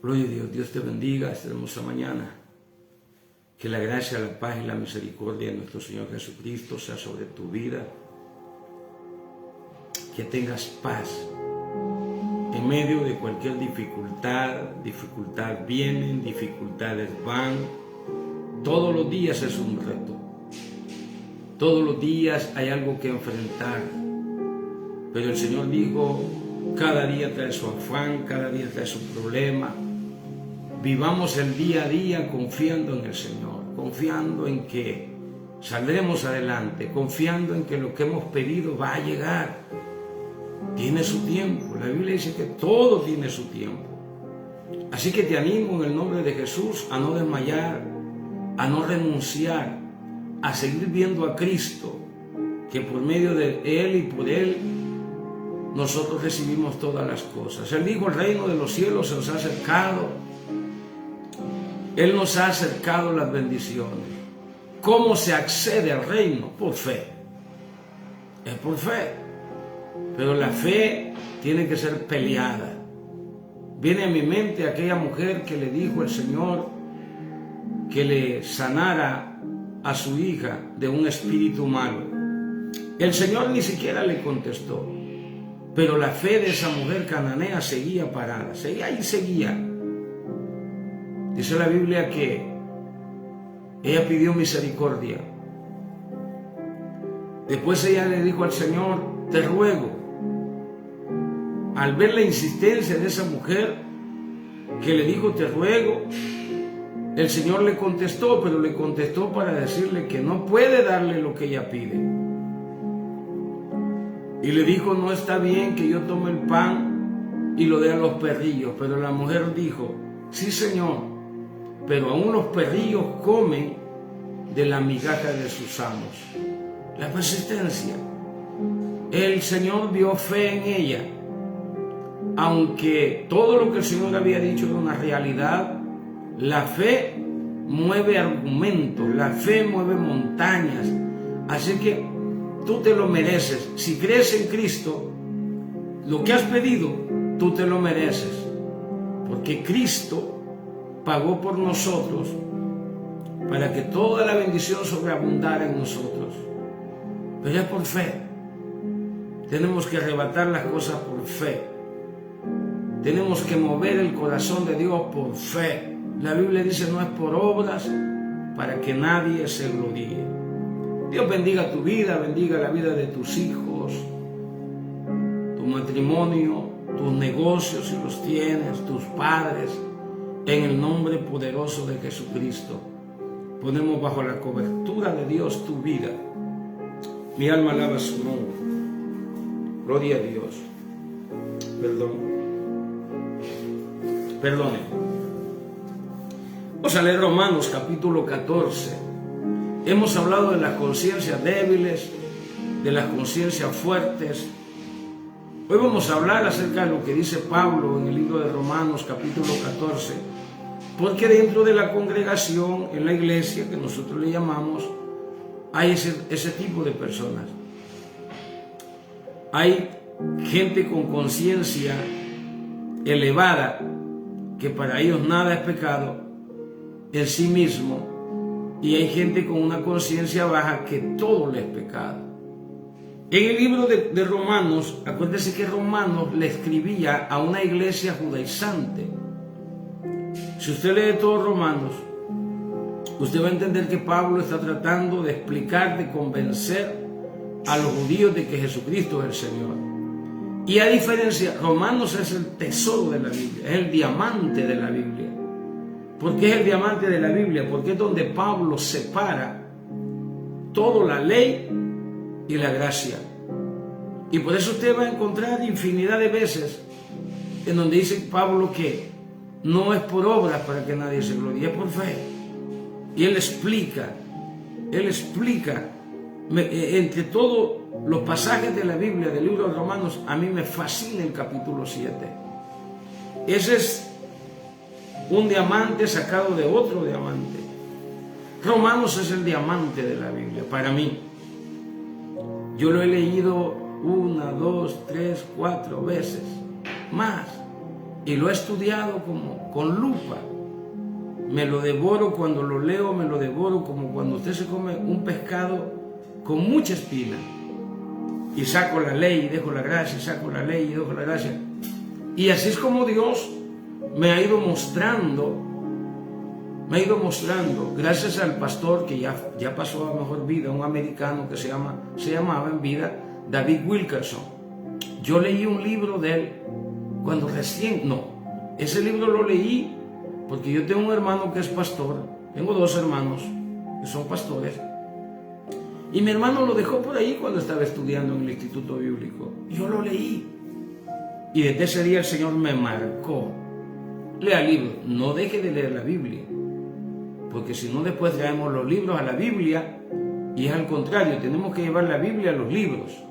Gloria a Dios, Dios te bendiga esta hermosa mañana. Que la gracia, la paz y la misericordia de nuestro Señor Jesucristo sea sobre tu vida. Que tengas paz en medio de cualquier dificultad. Dificultad vienen, dificultades van. Todos los días es un reto. Todos los días hay algo que enfrentar. Pero el Señor dijo, cada día trae su afán, cada día trae su problema. Vivamos el día a día confiando en el Señor, confiando en que saldremos adelante, confiando en que lo que hemos pedido va a llegar. Tiene su tiempo. La Biblia dice que todo tiene su tiempo. Así que te animo en el nombre de Jesús a no desmayar, a no renunciar, a seguir viendo a Cristo, que por medio de Él y por Él nosotros recibimos todas las cosas. Él dijo, el reino de los cielos se nos ha acercado. Él nos ha acercado las bendiciones. ¿Cómo se accede al reino? Por fe. Es por fe. Pero la fe tiene que ser peleada. Viene a mi mente aquella mujer que le dijo al Señor que le sanara a su hija de un espíritu malo. El Señor ni siquiera le contestó. Pero la fe de esa mujer cananea seguía parada. Seguía y seguía. Dice la Biblia que ella pidió misericordia. Después ella le dijo al Señor, te ruego. Al ver la insistencia de esa mujer que le dijo, te ruego, el Señor le contestó, pero le contestó para decirle que no puede darle lo que ella pide. Y le dijo, no está bien que yo tome el pan y lo dé a los perrillos. Pero la mujer dijo, sí, Señor, pero aún los perrillos comen de la migaja de sus amos. La persistencia. El Señor vio fe en ella. Aunque todo lo que el Señor había dicho era una realidad, la fe mueve argumentos, la fe mueve montañas. Así que tú te lo mereces. Si crees en Cristo, lo que has pedido, tú te lo mereces. Porque Cristo pagó por nosotros para que toda la bendición sobreabundara en nosotros. Pero es por fe. Tenemos que arrebatar las cosas por fe. Tenemos que mover el corazón de Dios por fe. La Biblia dice, no es por obras para que nadie se gloríe. Dios bendiga tu vida, bendiga la vida de tus hijos, tu matrimonio, tus negocios si los tienes, tus padres. En el nombre poderoso de Jesucristo, ponemos bajo la cobertura de Dios tu vida. Mi alma alaba su nombre. Gloria a Dios. Perdone. Vamos a leer Romanos capítulo 14. Hemos hablado de las conciencias débiles, de las conciencias fuertes. Hoy vamos a hablar acerca de lo que dice Pablo en el libro de Romanos capítulo 14, porque dentro de la congregación, en la iglesia que nosotros le llamamos, hay ese tipo de personas. Hay gente con conciencia elevada, que para ellos nada es pecado en sí mismo, y hay gente con una conciencia baja que todo le es pecado. En el libro de Romanos, acuérdense que Romanos le escribía a una iglesia judaizante. Si usted lee todo Romanos, usted va a entender que Pablo está tratando de explicar, de convencer a los judíos de que Jesucristo es el Señor. Y a diferencia, Romanos es el tesoro de la Biblia, es el diamante de la Biblia. ¿Por qué es el diamante de la Biblia? Porque es donde Pablo separa toda la ley y la gracia. Y por eso usted va a encontrar infinidad de veces en donde dice Pablo que no es por obras para que nadie se gloríe, es por fe. Y él explica entre todos los pasajes de la Biblia, del libro de Romanos, a mí me fascina el capítulo 7. Ese es un diamante sacado de otro diamante. Romanos es el diamante de la Biblia, para mí. Yo lo he leído 1, 2, 3, 4 veces más. y lo he estudiado con lupa. Me lo devoro cuando lo leo, me lo devoro como cuando usted se come un pescado con mucha espina. Y saco la ley y dejo la gracia, saco la ley y dejo la gracia. Y así es como Dios me ha ido mostrando, gracias al pastor que ya pasó a mejor vida, un americano que se llamaba en vida David Wilkerson. Yo leí un libro de él cuando ese libro lo leí porque yo tengo un hermano que es pastor, tengo 2 hermanos que son pastores, y mi hermano lo dejó por ahí cuando estaba estudiando en el Instituto Bíblico. Yo lo leí, y desde ese día el Señor me marcó: lea libros, no deje de leer la Biblia, porque si no después traemos los libros a la Biblia, y es al contrario, tenemos que llevar la Biblia a los libros.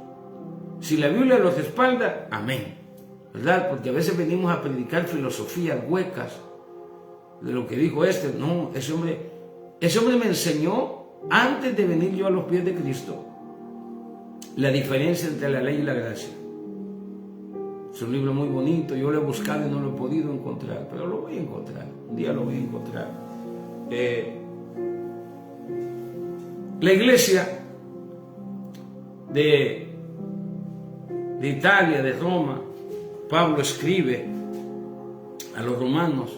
Si la Biblia los respalda, amén, ¿verdad? Porque a veces venimos a predicar filosofías huecas de lo que dijo no, ese hombre me enseñó, antes de venir yo a los pies de Cristo, la diferencia entre la ley y la gracia. Es un libro muy bonito, yo lo he buscado y no lo he podido encontrar, pero lo voy a encontrar, un día lo voy a encontrar. La iglesia de Italia, de Roma, Pablo escribe a los romanos,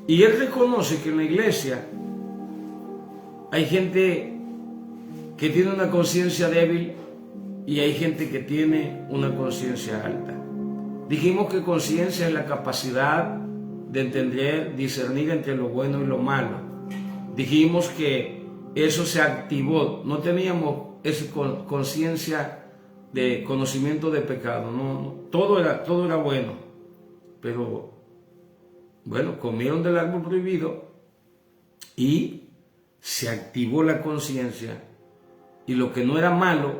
y él reconoce que en la iglesia hay gente que tiene una conciencia débil y hay gente que tiene una conciencia alta. Dijimos que conciencia es la capacidad de entender, discernir entre lo bueno y lo malo. Dijimos que eso se activó, no teníamos esa conciencia de conocimiento de pecado, no, todo era bueno, pero bueno, comieron del árbol prohibido y se activó la conciencia, y lo que no era malo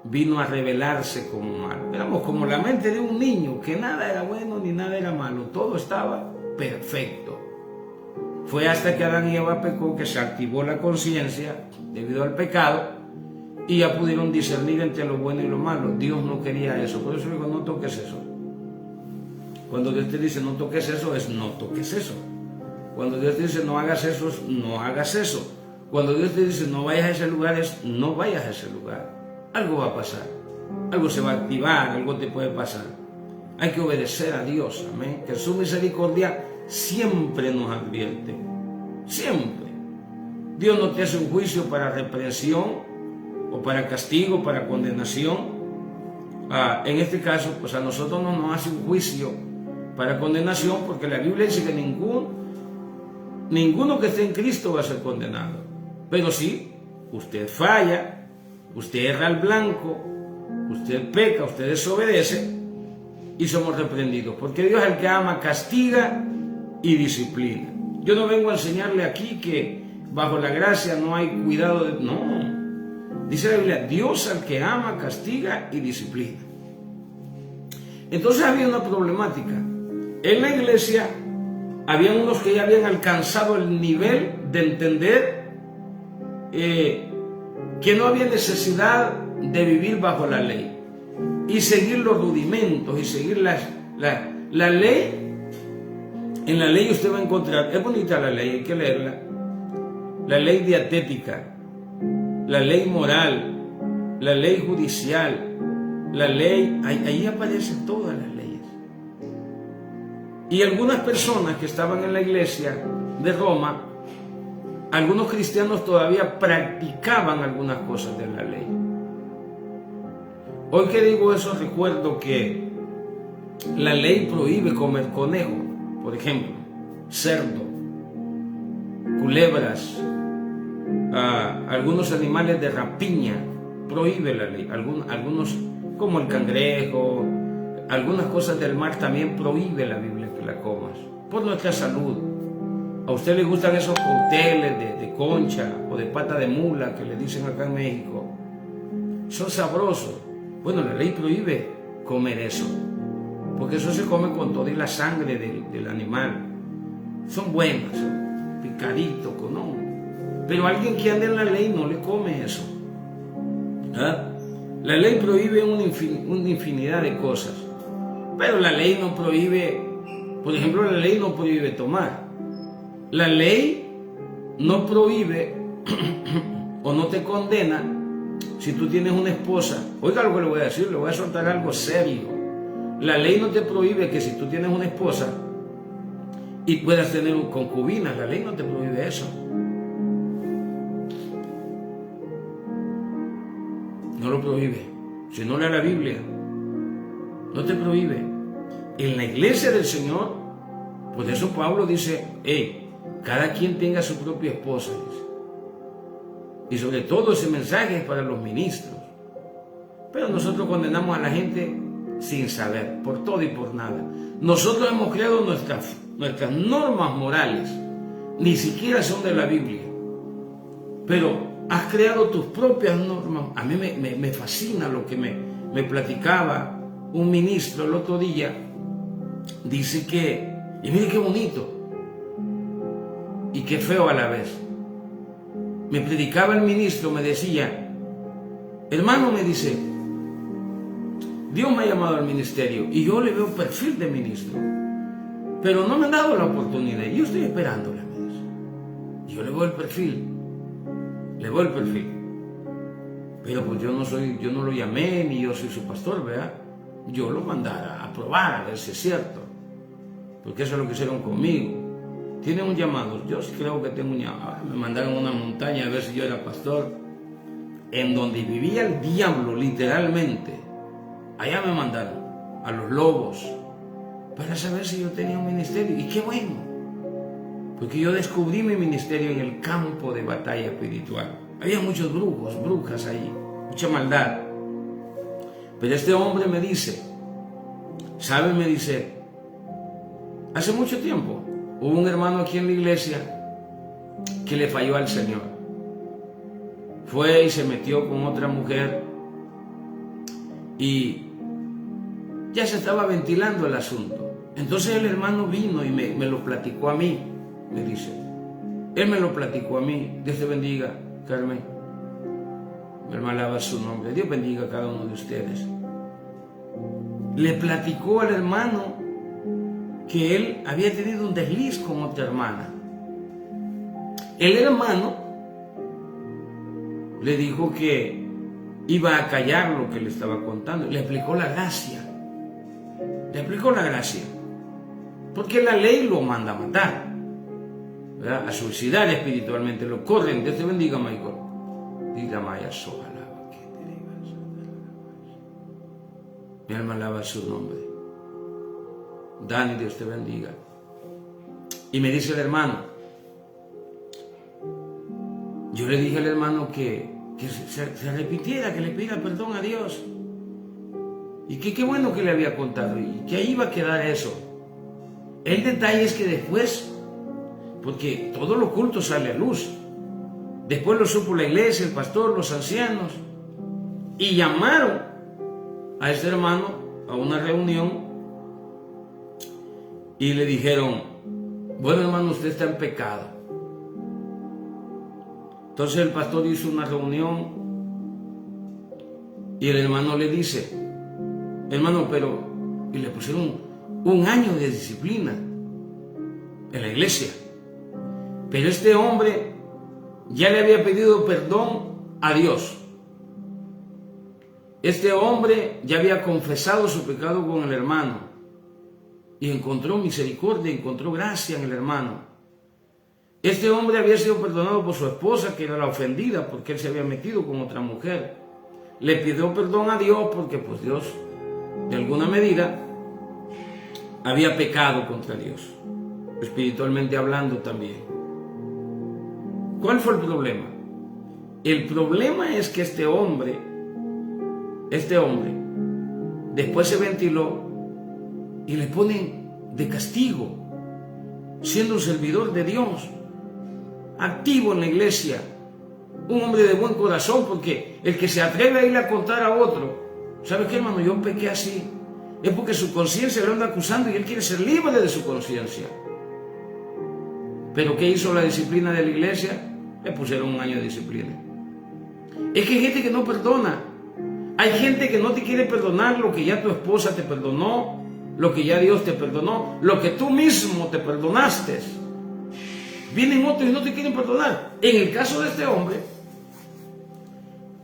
vino a revelarse como malo. Éramos como la mente de un niño, que nada era bueno ni nada era malo, todo estaba perfecto. Fue hasta que Adán y Eva pecó que se activó la conciencia debido al pecado, y ya pudieron discernir entre lo bueno y lo malo. Dios no quería eso, por eso digo, no toques eso. Cuando Dios te dice no toques eso, es no toques eso. Cuando Dios te dice no hagas eso, es no hagas eso. Cuando Dios te dice no vayas a ese lugar, es no vayas a ese lugar. Algo va a pasar, algo se va a activar, algo te puede pasar. Hay que obedecer a Dios, amén. Que su misericordia siempre nos advierte, siempre. Dios no te hace un juicio para reprensión o para castigo, para condenación. En este caso, pues a nosotros no nos hace un juicio para condenación, porque la Biblia dice que ninguno que esté en Cristo va a ser condenado. Pero sí, usted falla, usted erra al blanco, usted peca, usted desobedece y somos reprendidos, porque Dios es el que ama, castiga y disciplina. Yo no vengo a enseñarle aquí que bajo la gracia no hay cuidado no. Dice la Biblia, Dios al que ama, castiga y disciplina. Entonces había una problemática. En la iglesia había unos que ya habían alcanzado el nivel de entender que no había necesidad de vivir bajo la ley y seguir los rudimentos y seguir la ley. En la ley usted va a encontrar, es bonita la ley, hay que leerla, la ley dietética, la ley moral, la ley judicial, la ley, ahí aparecen todas las leyes. Y algunas personas que estaban en la iglesia de Roma, algunos cristianos todavía practicaban algunas cosas de la ley. Hoy que digo eso, recuerdo que la ley prohíbe comer conejo, por ejemplo, cerdo, culebras, algunos animales de rapiña, prohíbe la ley. Algunos como el cangrejo, algunas cosas del mar también prohíbe la Biblia que la comas, por nuestra salud. A usted le gustan esos cócteles de concha o de pata de mula que le dicen acá en México, son sabrosos. Bueno, la ley prohíbe comer eso, porque eso se come con toda la sangre del animal. Son buenos, son picaditos, ¿no? Pero alguien que anda en la ley no le come eso. La ley prohíbe una infinidad de cosas. Pero la ley no prohíbe, por ejemplo, la ley no prohíbe tomar. La ley no prohíbe o no te condena si tú tienes una esposa. Oiga lo que le voy a decir, le voy a soltar algo serio. La ley no te prohíbe que si tú tienes una esposa y puedas tener concubinas, la ley no te prohíbe eso. No lo prohíbe. Si no lee la Biblia, no te prohíbe. En la iglesia del Señor, por eso Pablo dice, cada quien tenga su propia esposa, dice. Y sobre todo ese mensaje es para los ministros. Pero nosotros condenamos a la gente sin saber, por todo y por nada. Nosotros hemos creado nuestras normas morales, ni siquiera son de la Biblia. Pero has creado tus propias normas. A mí me fascina lo que me platicaba un ministro el otro día. Dice que, y mire qué bonito y qué feo a la vez. Me predicaba el ministro, me decía, hermano, me dice, Dios me ha llamado al ministerio y yo le veo perfil de ministro, pero no me han dado la oportunidad y yo estoy esperándola, me dice. Yo le veo el perfil, pero pues yo no lo llamé, ni yo soy su pastor, ¿verdad? Yo lo mandara a probar, a ver si es cierto, porque eso es lo que hicieron conmigo. Tiene un llamado, yo creo que tengo un llamado. Me mandaron a una montaña a ver si yo era pastor, en donde vivía el diablo literalmente. Allá me mandaron, a los lobos, para saber si yo tenía un ministerio. Y qué bueno, porque yo descubrí mi ministerio en el campo de batalla espiritual. Había muchos brujos, brujas ahí, mucha maldad. Pero este hombre me dice, ¿sabe? Me dice, hace mucho tiempo hubo un hermano aquí en la iglesia que le falló al Señor. Fue y se metió con otra mujer y ya se estaba ventilando el asunto. Entonces el hermano vino y me lo platicó a mí, me dice. Él me lo platicó a mí. Dios te bendiga, Carmen. Mi hermana alaba su nombre. Dios bendiga a cada uno de ustedes. Le platicó al hermano que él había tenido un desliz con otra hermana. El hermano le dijo que iba a callar lo que le estaba contando. Le explicó la gracia. Porque la ley lo manda a matar, ¿verdad? A suicidar espiritualmente. Lo corren. Dios te bendiga, Michael. Diga Maya Soja. Mi alma alaba su nombre. Dani, Dios te bendiga. Y me dice el hermano, yo le dije al hermano que se arrepintiera, que le pidiera perdón a Dios. Y que qué bueno que le había contado y que ahí iba a quedar eso. El detalle es que después, porque todo lo oculto sale a luz, después lo supo la iglesia, el pastor, los ancianos, y llamaron a este hermano a una reunión y le dijeron, bueno, hermano, usted está en pecado. Entonces el pastor hizo una reunión y el hermano le dice, hermano, pero, y le pusieron un año de disciplina en la iglesia, pero este hombre ya le había pedido perdón a Dios. Este hombre ya había confesado su pecado con el hermano y encontró misericordia, encontró gracia en el hermano. Este hombre había sido perdonado por su esposa, que era la ofendida porque él se había metido con otra mujer. Le pidió perdón a Dios porque pues Dios, de alguna medida, había pecado contra Dios, espiritualmente hablando también. ¿Cuál fue el problema? El problema es que este hombre después se ventiló y le ponen de castigo, siendo un servidor de Dios, activo en la iglesia, un hombre de buen corazón, porque el que se atreve a ir a contar a otro, ¿sabe qué, hermano? Yo pequé así, es porque su conciencia lo anda acusando y él quiere ser libre de su conciencia. Pero ¿qué hizo la disciplina de la iglesia? Le pusieron un año de disciplina. Es que hay gente que no perdona. Hay gente que no te quiere perdonar lo que ya tu esposa te perdonó, lo que ya Dios te perdonó, lo que tú mismo te perdonaste. Vienen otros y no te quieren perdonar. En el caso de este hombre,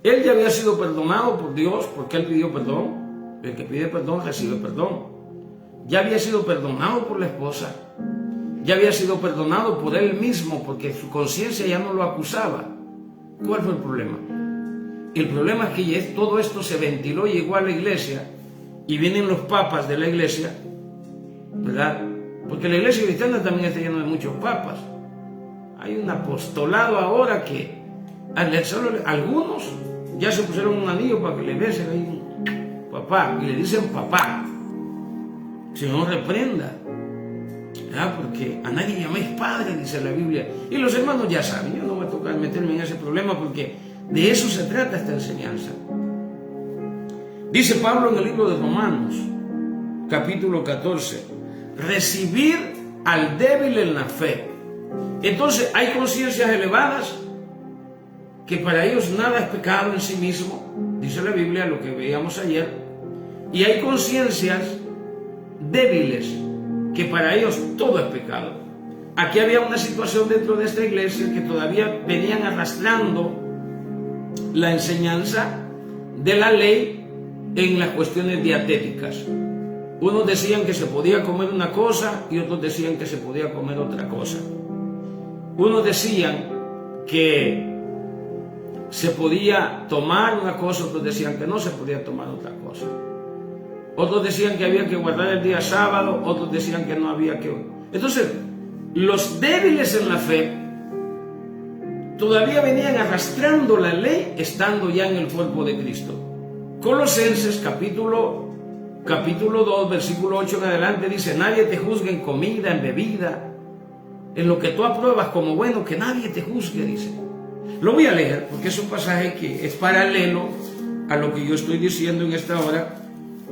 él ya había sido perdonado por Dios porque él pidió perdón. El que pide perdón recibe perdón. Ya había sido perdonado por la esposa. Ya había sido perdonado por él mismo porque su conciencia ya no lo acusaba. ¿Cuál fue el problema? El problema es que todo esto se ventiló y llegó a la iglesia, y vienen los papas de la iglesia, ¿verdad? Porque la iglesia cristiana también está llena de muchos papas. Hay un apostolado ahora que algunos ya se pusieron un anillo para que le besen ahí, papá, y le dicen papá. Señor, reprenda, ¿verdad? Porque a nadie llaméis padre, dice la Biblia. Y los hermanos ya saben, yo no voy a tocar meterme en ese problema porque de eso se trata esta enseñanza. Dice Pablo en el libro de Romanos, capítulo 14, recibir al débil en la fe. Entonces hay conciencias elevadas que para ellos nada es pecado en sí mismo, dice la Biblia, lo que veíamos ayer, y hay conciencias débiles que para ellos todo es pecado. Aquí había una situación dentro de esta iglesia que todavía venían arrastrando la enseñanza de la ley en las cuestiones dietéticas. Unos decían que se podía comer una cosa y otros decían que se podía comer otra cosa. Unos decían que se podía tomar una cosa, otros decían que no se podía tomar otra cosa. Otros decían que había que guardar el día sábado, otros decían que no había que... Entonces, los débiles en la fe todavía venían arrastrando la ley estando ya en el cuerpo de Cristo. Colosenses capítulo 2, versículo 8 en adelante dice: nadie te juzgue en comida, en bebida, en lo que tú apruebas como bueno, que nadie te juzgue, dice. Lo voy a leer porque es un pasaje que es paralelo a lo que yo estoy diciendo en esta hora.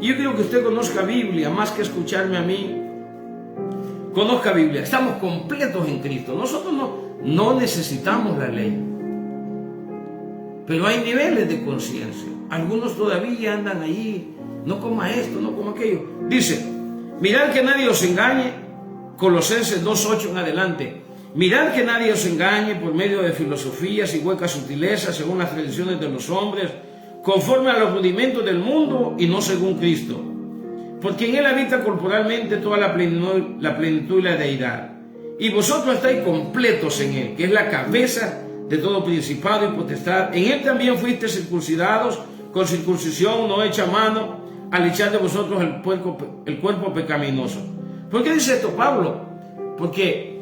Y yo quiero que usted conozca Biblia, más que escucharme a mí. Conozca Biblia. Estamos completos en Cristo. Nosotros no necesitamos la ley. Pero hay niveles de conciencia. Algunos todavía andan ahí. No coma esto, no coma aquello. Dice: mirad que nadie os engañe. Colosenses 2:8 en adelante. Mirad que nadie os engañe por medio de filosofías y huecas sutilezas según las tradiciones de los hombres, conforme a los rudimentos del mundo y no según Cristo. Porque en él habita corporalmente toda la plenitud y la deidad. Y vosotros estáis completos en él, que es la cabeza de todo principado y potestad. En él también fuisteis circuncidados con circuncisión no hecha a mano, al echar de vosotros el cuerpo pecaminoso. ¿Por qué dice esto Pablo? Porque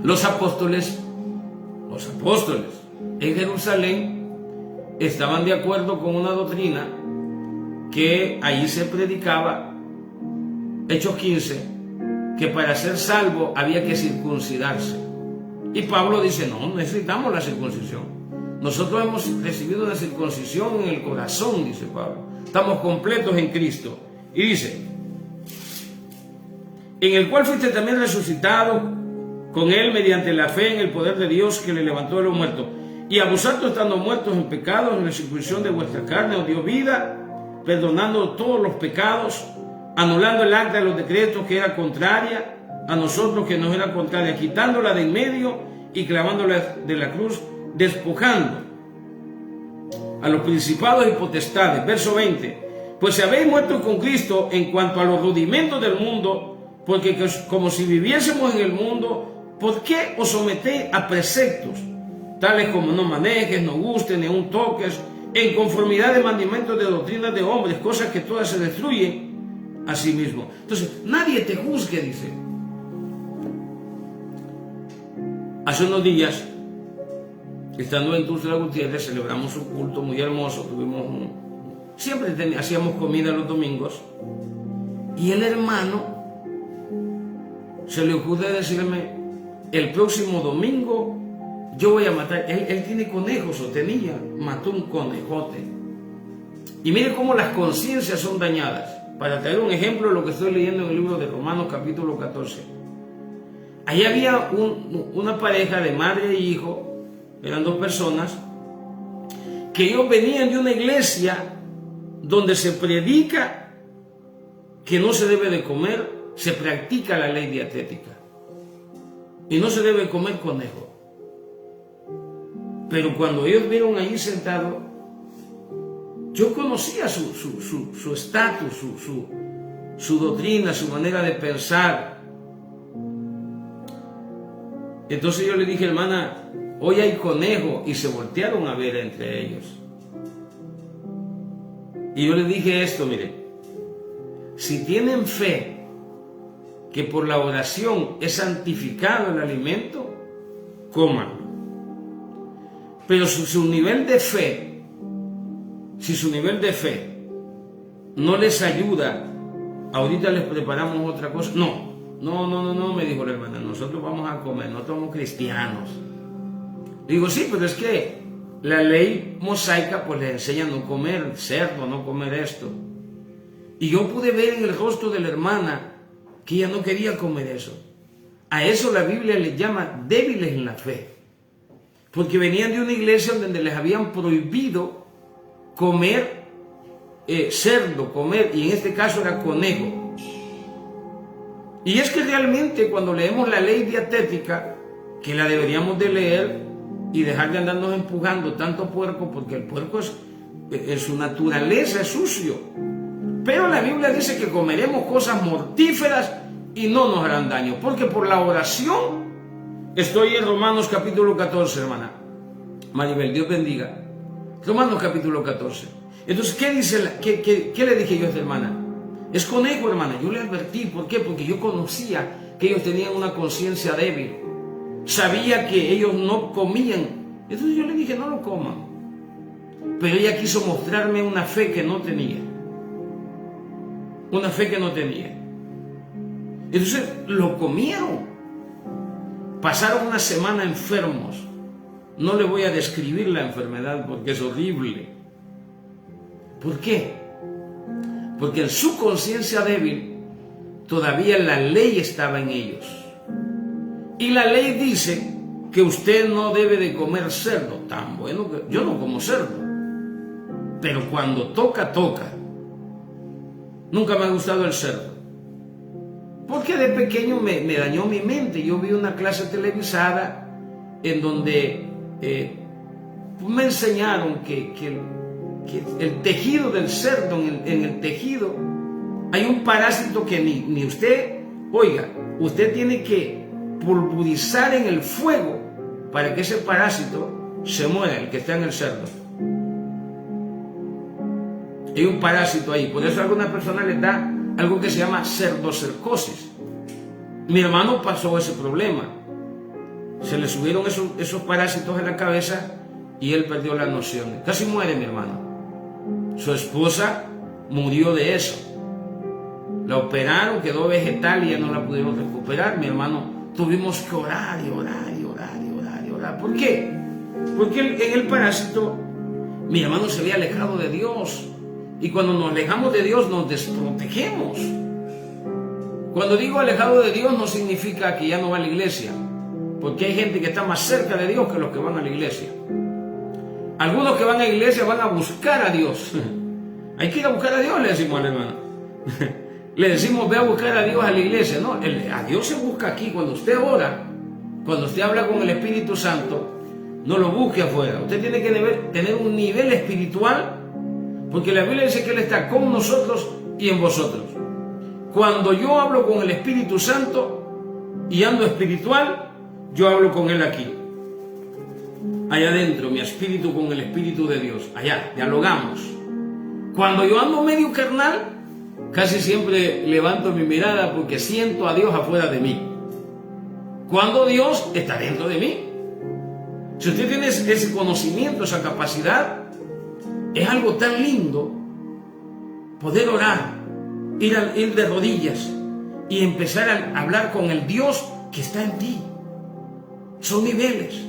los apóstoles en Jerusalén estaban de acuerdo con una doctrina que allí se predicaba, Hechos 15, que para ser salvo había que circuncidarse. Y Pablo dice: no necesitamos la circuncisión. Nosotros hemos recibido una circuncisión en el corazón, dice Pablo. Estamos completos en Cristo. Y dice: en el cual fuiste también resucitado con él mediante la fe en el poder de Dios que le levantó de los muertos. Y a vosotros, estando muertos en pecados, en la circuncisión de vuestra carne, os dio vida, perdonando todos los pecados, anulando el acta de los decretos que era contraria a nosotros, que nos era contraria, quitándola de en medio y clavándola de la cruz, despojando a los principados y potestades. Verso 20: pues si habéis muerto con Cristo en cuanto a los rudimentos del mundo, porque como si viviésemos en el mundo, ¿por qué os sometéis a preceptos tales como no manejes, no gustes, ni aun toques, en conformidad de mandamientos de doctrinas de hombres, cosas que todas se destruyen a sí mismo? Entonces, nadie te juzgue, dice. Hace unos días, estando en Tuxtla Gutiérrez, celebramos un culto muy hermoso. Siempre hacíamos comida los domingos, y el hermano se le ocurre decirme: el próximo domingo yo voy a matar. Él tiene conejos, mató un conejote. Y mire cómo las conciencias son dañadas. Para traer un ejemplo de lo que estoy leyendo en el libro de Romanos capítulo 14. Ahí había una pareja de madre e hijo, eran dos personas, que ellos venían de una iglesia donde se predica que no se debe de comer, se practica la ley dietética. Y no se debe comer conejo. Pero cuando ellos vieron allí sentado, yo conocía su estatus, su doctrina, su manera de pensar. Entonces yo le dije, hermana, hoy hay conejo, y se voltearon a ver entre ellos. Y yo le dije esto, mire, si tienen fe que por la oración es santificado el alimento, coman. Pero si su nivel de fe no les ayuda, ahorita les preparamos otra cosa. No, me dijo la hermana, nosotros vamos a comer, no somos cristianos. Digo, sí, pero es que la ley mosaica pues les enseña a no comer cerdo, no comer esto. Y yo pude ver en el rostro de la hermana que ella no quería comer eso. A eso la Biblia les llama débiles en la fe. Porque venían de una iglesia donde les habían prohibido comer cerdo, y en este caso era conejo. Y es que realmente cuando leemos la ley dietética, que la deberíamos de leer y dejar de andarnos empujando tanto puerco, porque el puerco en su naturaleza es sucio. Pero la Biblia dice que comeremos cosas mortíferas y no nos harán daño, porque por la oración, estoy en Romanos capítulo 14, hermana Maribel, Dios bendiga. Romanos capítulo 14. Entonces, ¿qué dice? ¿Qué le dije yo a esta hermana? Es conejo, hermana. Yo le advertí. ¿Por qué? Porque yo conocía que ellos tenían una conciencia débil. Sabía que ellos no comían. Entonces yo le dije, no lo coman. Pero ella quiso mostrarme una fe que no tenía. Una fe que no tenía. Entonces lo comieron. Pasaron una semana enfermos. No le voy a describir la enfermedad porque es horrible. ¿Por qué? Porque en su conciencia débil todavía la ley estaba en ellos. Y la ley dice que usted no debe de comer cerdo. Tan bueno que yo no como cerdo. Pero cuando toca, toca. Nunca me ha gustado el cerdo. Porque de pequeño me dañó mi mente. Yo vi una clase televisada en donde me enseñaron que el tejido del cerdo, en el tejido, hay un parásito que ni usted, oiga, usted tiene que pulverizar en el fuego para que ese parásito se muera, el que está en el cerdo. Hay un parásito ahí, por eso a algunas personas les da algo que se llama cerdocercosis. Mi hermano pasó ese problema. Se le subieron esos parásitos a la cabeza y él perdió la noción. Casi muere mi hermano. Su esposa murió de eso. La operaron, quedó vegetal y ya no la pudieron recuperar. Mi hermano, tuvimos que orar y orar y orar y orar y orar. ¿Por qué? Porque en el parásito mi hermano se había alejado de Dios. Y cuando nos alejamos de Dios nos desprotegemos. Cuando digo alejado de Dios no significa que ya no va a la iglesia, porque hay gente que está más cerca de Dios que los que van a la iglesia. Algunos que van a la iglesia van a buscar a Dios. Hay que ir a buscar a Dios, le decimos al hermano. Le decimos, ve a buscar a Dios a la iglesia. No, a Dios se busca aquí. Cuando usted ora, cuando usted habla con el Espíritu Santo, no lo busque afuera. Usted tiene que tener un nivel espiritual, porque la Biblia dice que Él está con nosotros y en vosotros. Cuando yo hablo con el Espíritu Santo y ando espiritual, yo hablo con Él aquí. Allá adentro, mi espíritu con el Espíritu de Dios. Allá, dialogamos. Cuando yo ando medio carnal, casi siempre levanto mi mirada porque siento a Dios afuera de mí. Cuando Dios está dentro de mí. Si usted tiene ese conocimiento, esa capacidad, es algo tan lindo poder orar, ir de rodillas y empezar a hablar con el Dios que está en ti. Son niveles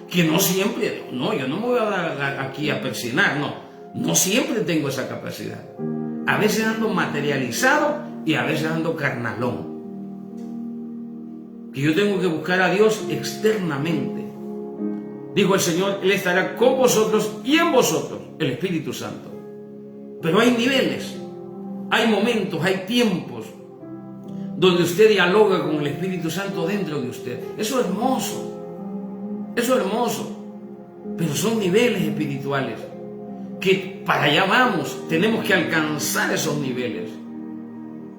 que no siempre, no, yo no me voy a dar aquí a persignar, no siempre tengo esa capacidad. A veces ando materializado y a veces ando carnalón. Que yo tengo que buscar a Dios externamente. Dijo el Señor, Él estará con vosotros y en vosotros, el Espíritu Santo. Pero hay niveles. Hay momentos, hay tiempos donde usted dialoga con el Espíritu Santo dentro de usted. Eso es hermoso. Eso es hermoso. Pero son niveles espirituales que para allá vamos. Tenemos que alcanzar esos niveles,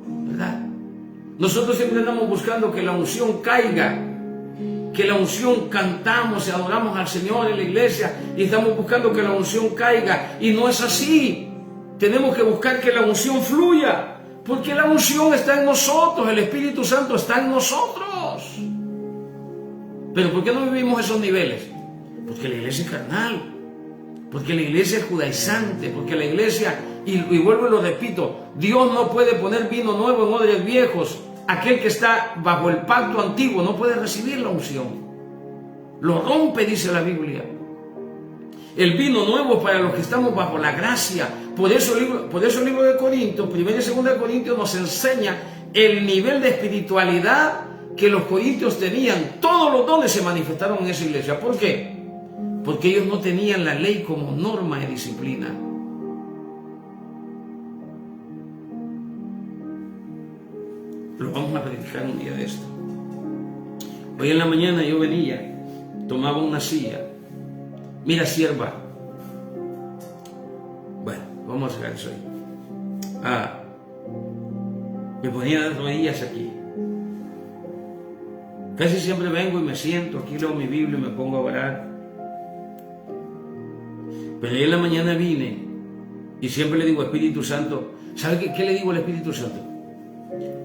¿verdad? Nosotros siempre andamos buscando que la unción caiga, que la unción, cantamos y adoramos al Señor en la iglesia y estamos buscando que la unción caiga, y no es así. Tenemos que buscar que la unción fluya, porque la unción está en nosotros, el Espíritu Santo está en nosotros. Pero ¿por qué no vivimos esos niveles? Porque la iglesia es carnal, porque la iglesia es judaizante, porque la iglesia, y vuelvo y lo repito, Dios no puede poner vino nuevo en odres viejos. Aquel que está bajo el pacto antiguo no puede recibir la unción. Lo rompe, dice la Biblia. El vino nuevo para los que estamos bajo la gracia. Por eso el libro de Corintios, 1 y 2 de Corintios, nos enseña el nivel de espiritualidad que los corintios tenían. Todos los dones se manifestaron en esa iglesia. ¿Por qué? Porque ellos no tenían la ley como norma de disciplina. Lo vamos a predicar un día de esto. Hoy en la mañana yo venía, tomaba una silla. Mira, sierva. Bueno, vamos a hacer eso ahí. Me ponía las rodillas aquí. Casi siempre vengo y me siento, aquí leo mi Biblia y me pongo a orar. Pero hoy en la mañana vine y siempre le digo, Espíritu Santo, ¿sabe qué le digo al Espíritu Santo?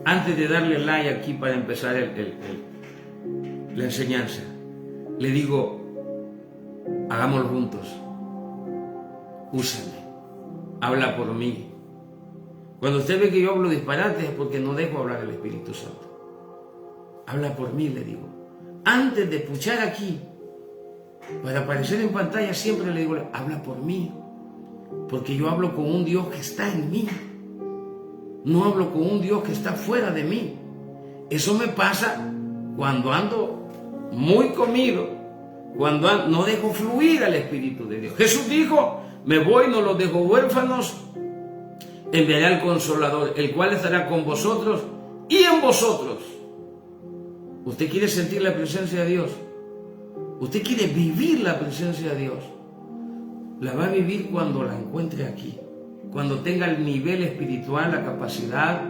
Antes de darle like aquí para empezar la enseñanza, le digo, hagámoslo juntos. Úsame, habla por mí. Cuando usted ve que yo hablo disparates es porque no dejo hablar al Espíritu Santo. Habla por mí, le digo. Antes de puchar aquí, para aparecer en pantalla, siempre le digo, habla por mí. Porque yo hablo con un Dios que está en mí. No hablo con un Dios que está fuera de mí. Eso me pasa cuando ando muy comido, cuando no dejo fluir al Espíritu de Dios. Jesús dijo, me voy, no los dejo huérfanos, enviaré al Consolador, el cual estará con vosotros y en vosotros. ¿Usted quiere sentir la presencia de Dios? ¿Usted quiere vivir la presencia de Dios? La va a vivir cuando la encuentre aquí. Cuando tenga el nivel espiritual, la capacidad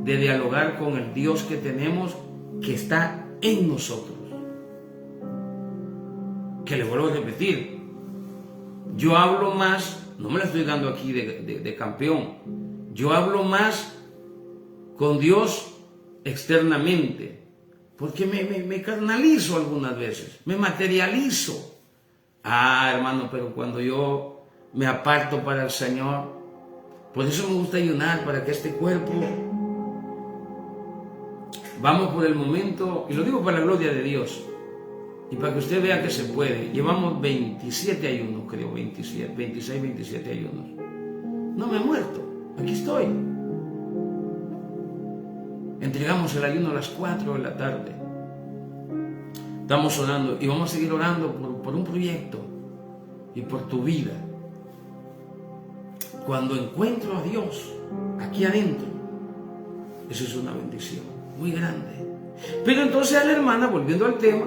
de dialogar con el Dios que tenemos, que está en nosotros. Que le vuelvo a repetir, yo hablo más, no me la estoy dando aquí de campeón, yo hablo más con Dios externamente, porque me carnalizo algunas veces, me materializo. Hermano, pero cuando yo me aparto para el Señor, por eso me gusta ayunar, para que este cuerpo, vamos por el momento, y lo digo para la gloria de Dios, y para que usted vea que se puede. Llevamos 27 ayunos, creo, 26, 27 ayunos. No me he muerto, aquí estoy. Entregamos el ayuno a las 4 de la tarde. Estamos orando, y vamos a seguir orando por un proyecto, y por tu vida. Cuando encuentro a Dios aquí adentro, eso es una bendición muy grande. Pero entonces a la hermana, volviendo al tema,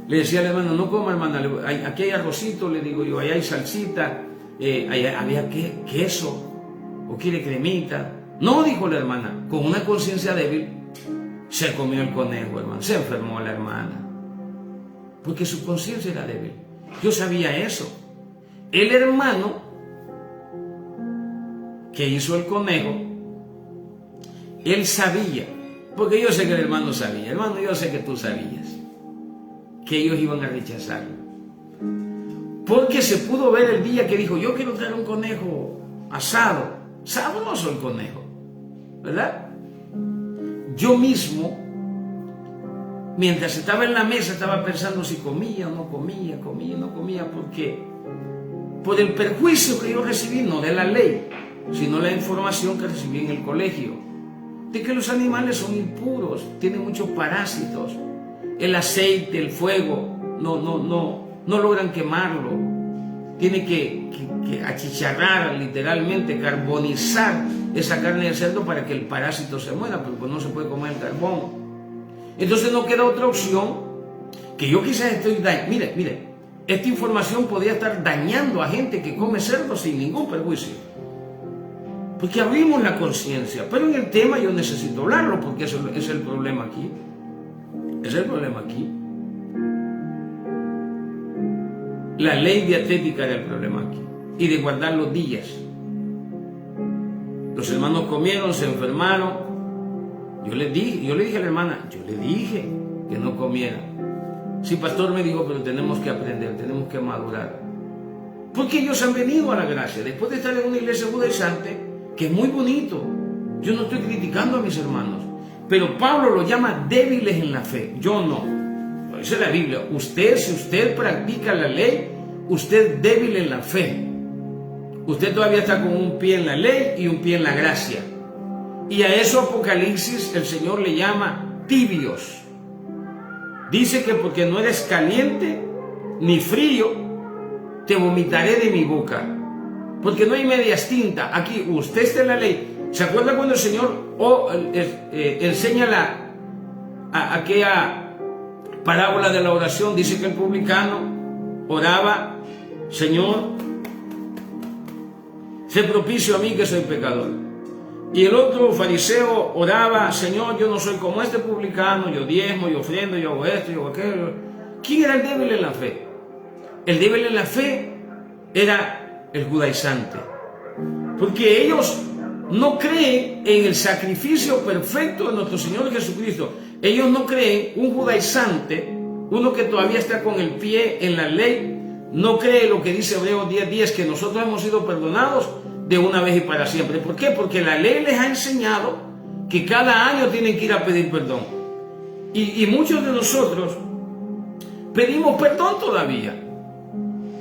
le decía a la hermana, no coma, hermana, aquí hay arrocito, le digo yo, allá hay salsita, había queso, o quiere cremita. No, dijo la hermana, con una conciencia débil, se comió el conejo, hermano, se enfermó la hermana, porque su conciencia era débil. Yo sabía eso. El hermano que hizo el conejo, él sabía, porque yo sé que el hermano sabía, hermano, yo sé que tú sabías que ellos iban a rechazarlo, porque se pudo ver el día que dijo, yo quiero traer un conejo asado, sabroso el conejo, ¿verdad? Yo mismo, mientras estaba en la mesa, estaba pensando si comía o no comía, porque por el perjuicio que yo recibí, no de la ley, sino la información que recibí en el colegio, de que los animales son impuros, tienen muchos parásitos, el aceite, el fuego, no logran quemarlo, tiene que achicharrar, literalmente, carbonizar esa carne de cerdo para que el parásito se muera, pero pues no se puede comer el carbón. Entonces no queda otra opción que yo quizás estoy dañando. Mire, esta información podría estar dañando a gente que come cerdo sin ningún perjuicio. Porque abrimos la conciencia, pero en el tema yo necesito hablarlo, porque ese es el problema aquí. Ese es el problema aquí. La ley dietética era el problema aquí, y de guardar los días. Los hermanos comieron, se enfermaron. Yo le dije a la hermana, yo le dije que no comiera. Sí, pastor, me dijo, pero tenemos que aprender, tenemos que madurar. Porque ellos han venido a la gracia, después de estar en una iglesia judaizante, que es muy bonito. Yo no estoy criticando a mis hermanos, pero Pablo lo llama débiles en la fe. Yo no. Lo dice la Biblia. Si usted practica la ley, usted es débil en la fe. Usted todavía está con un pie en la ley y un pie en la gracia. Y a eso Apocalipsis el Señor le llama tibios. Dice que porque no eres caliente ni frío, te vomitaré de mi boca. Porque no hay medias tintas. Aquí usted está en la ley. ¿Se acuerda cuando el Señor enseña aquella parábola de la oración? Dice que el publicano oraba: Señor, sé propicio a mí que soy pecador. Y el otro fariseo oraba: Señor, yo no soy como este publicano, yo diezmo, yo ofrendo, yo hago esto, yo hago aquello. ¿Quién era el débil en la fe? El débil en la fe era el judaizante, porque ellos no creen en el sacrificio perfecto de nuestro Señor Jesucristo. Ellos no creen, un judaizante, uno que todavía está con el pie en la ley, no cree lo que dice Hebreos 10:10, que nosotros hemos sido perdonados de una vez y para siempre. ¿Por qué? Porque la ley les ha enseñado que cada año tienen que ir a pedir perdón. Y muchos de nosotros pedimos perdón todavía,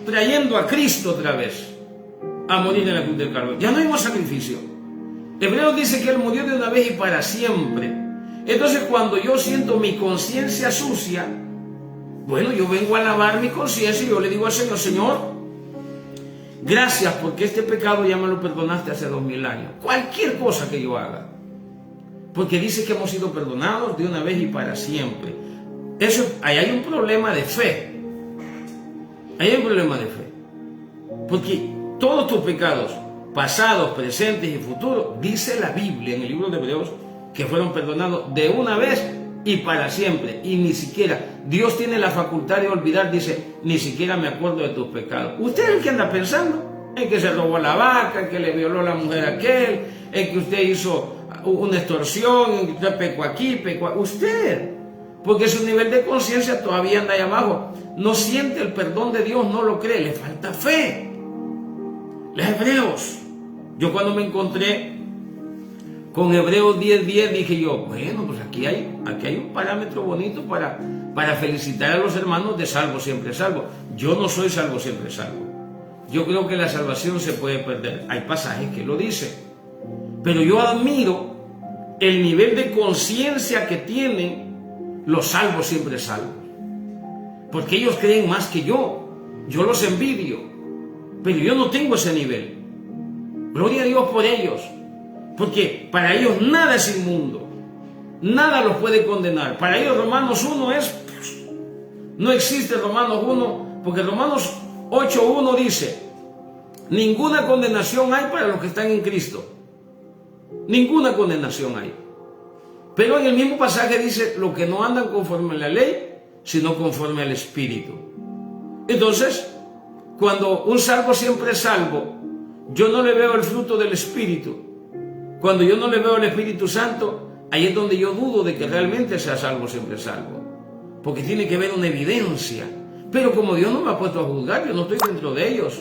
trayendo a Cristo otra vez a morir en la cruz del Calvario. Ya no hay más sacrificio. Hebreos dice que Él murió de una vez y para siempre. Entonces, cuando yo siento mi conciencia sucia, bueno, yo vengo a lavar mi conciencia y yo le digo al Señor: Señor, gracias porque este pecado ya me lo perdonaste hace 2000 años. Cualquier cosa que yo haga. Porque dice que hemos sido perdonados de una vez y para siempre. Ahí hay un problema de fe. Ahí hay un problema de fe. Porque todos tus pecados, pasados, presentes y futuros, dice la Biblia en el libro de Hebreos, que fueron perdonados de una vez y para siempre. Y ni siquiera, Dios tiene la facultad de olvidar, dice: ni siquiera me acuerdo de tus pecados. ¿Usted es el que anda pensando? El que se robó la vaca, el que le violó a la mujer a aquel, el que usted hizo una extorsión, el que usted pecó aquí, pecó allá. Usted, porque su nivel de conciencia todavía anda ahí abajo. No siente el perdón de Dios, no lo cree, le falta fe. Los Hebreos. Yo cuando me encontré con Hebreos 10:10 dije yo: bueno, pues aquí hay un parámetro bonito para felicitar a los hermanos de salvo siempre salvo. Yo no soy salvo siempre salvo. Yo creo que la salvación se puede perder. Hay pasajes que lo dicen. Pero yo admiro el nivel de conciencia que tienen los salvos siempre salvos. Porque ellos creen más que yo. Yo los envidio. Pero yo no tengo ese nivel. Gloria a Dios por ellos. Porque para ellos nada es inmundo. Nada los puede condenar. Para ellos Romanos 1 no existe Romanos 1, porque Romanos 8:1 dice: ninguna condenación hay para los que están en Cristo. Ninguna condenación hay. Pero en el mismo pasaje dice: los que no andan conforme a la ley, sino conforme al Espíritu. Entonces, cuando un salvo siempre es salvo, yo no le veo el fruto del Espíritu. Cuando yo no le veo el Espíritu Santo, ahí es donde yo dudo de que realmente sea salvo siempre salvo. Porque tiene que haber una evidencia. Pero como Dios no me ha puesto a juzgar, yo no estoy dentro de ellos.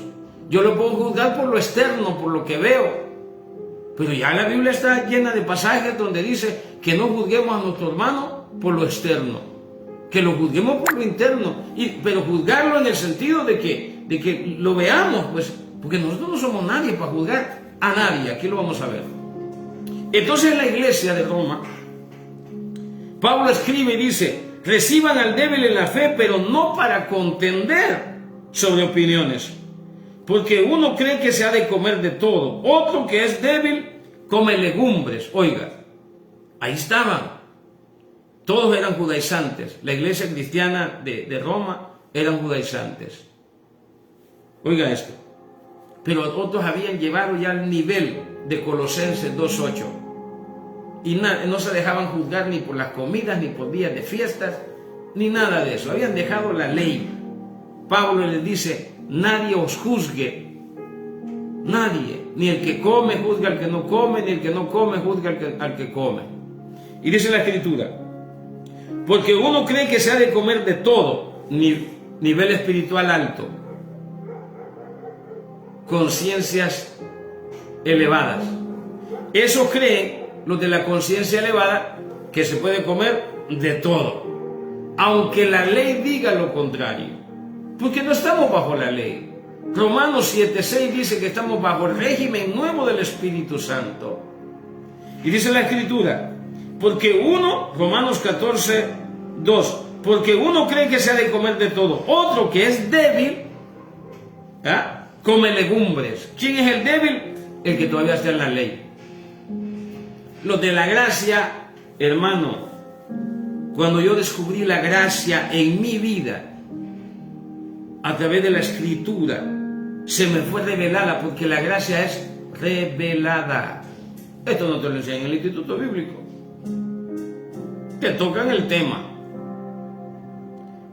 Yo lo puedo juzgar por lo externo, por lo que veo. Pero ya la Biblia está llena de pasajes donde dice que no juzguemos a nuestro hermano por lo externo, que lo juzguemos por lo interno, pero juzgarlo en el sentido de que lo veamos, pues, porque nosotros no somos nadie para juzgar a nadie. Aquí lo vamos a ver. Entonces, en la iglesia de Roma, Pablo escribe y dice: reciban al débil en la fe, pero no para contender sobre opiniones, Porque uno cree que se ha de comer de todo, otro que es débil come legumbres. Oiga, ahí estaban. Todos eran judaizantes. La iglesia cristiana de Roma eran judaizantes. Oiga esto. Pero otros habían llevado ya al nivel de Colosenses 2:8. Y no se dejaban juzgar ni por las comidas, ni por días de fiestas, ni nada de eso. Habían dejado la ley. Pablo les dice, nadie os juzgue. Nadie. Ni el que come juzga al que no come, ni el que no come juzga al que come. Y dice la Escritura, porque uno cree que se ha de comer de todo, nivel espiritual alto, conciencias elevadas. Eso creen los de la conciencia elevada, que se puede comer de todo, aunque la ley diga lo contrario, porque no estamos bajo la ley. Romanos 7:6 dice que estamos bajo el régimen nuevo del Espíritu Santo. Y dice la Escritura, porque uno, Romanos 14:2, porque uno cree que se ha de comer de todo, otro que es débil, come legumbres. ¿Quién es el débil? El que todavía está en la ley. Los de la gracia, hermano, cuando yo descubrí la gracia en mi vida, a través de la Escritura, se me fue revelada, porque la gracia es revelada. Esto no te lo enseñan en el Instituto Bíblico. Te tocan el tema.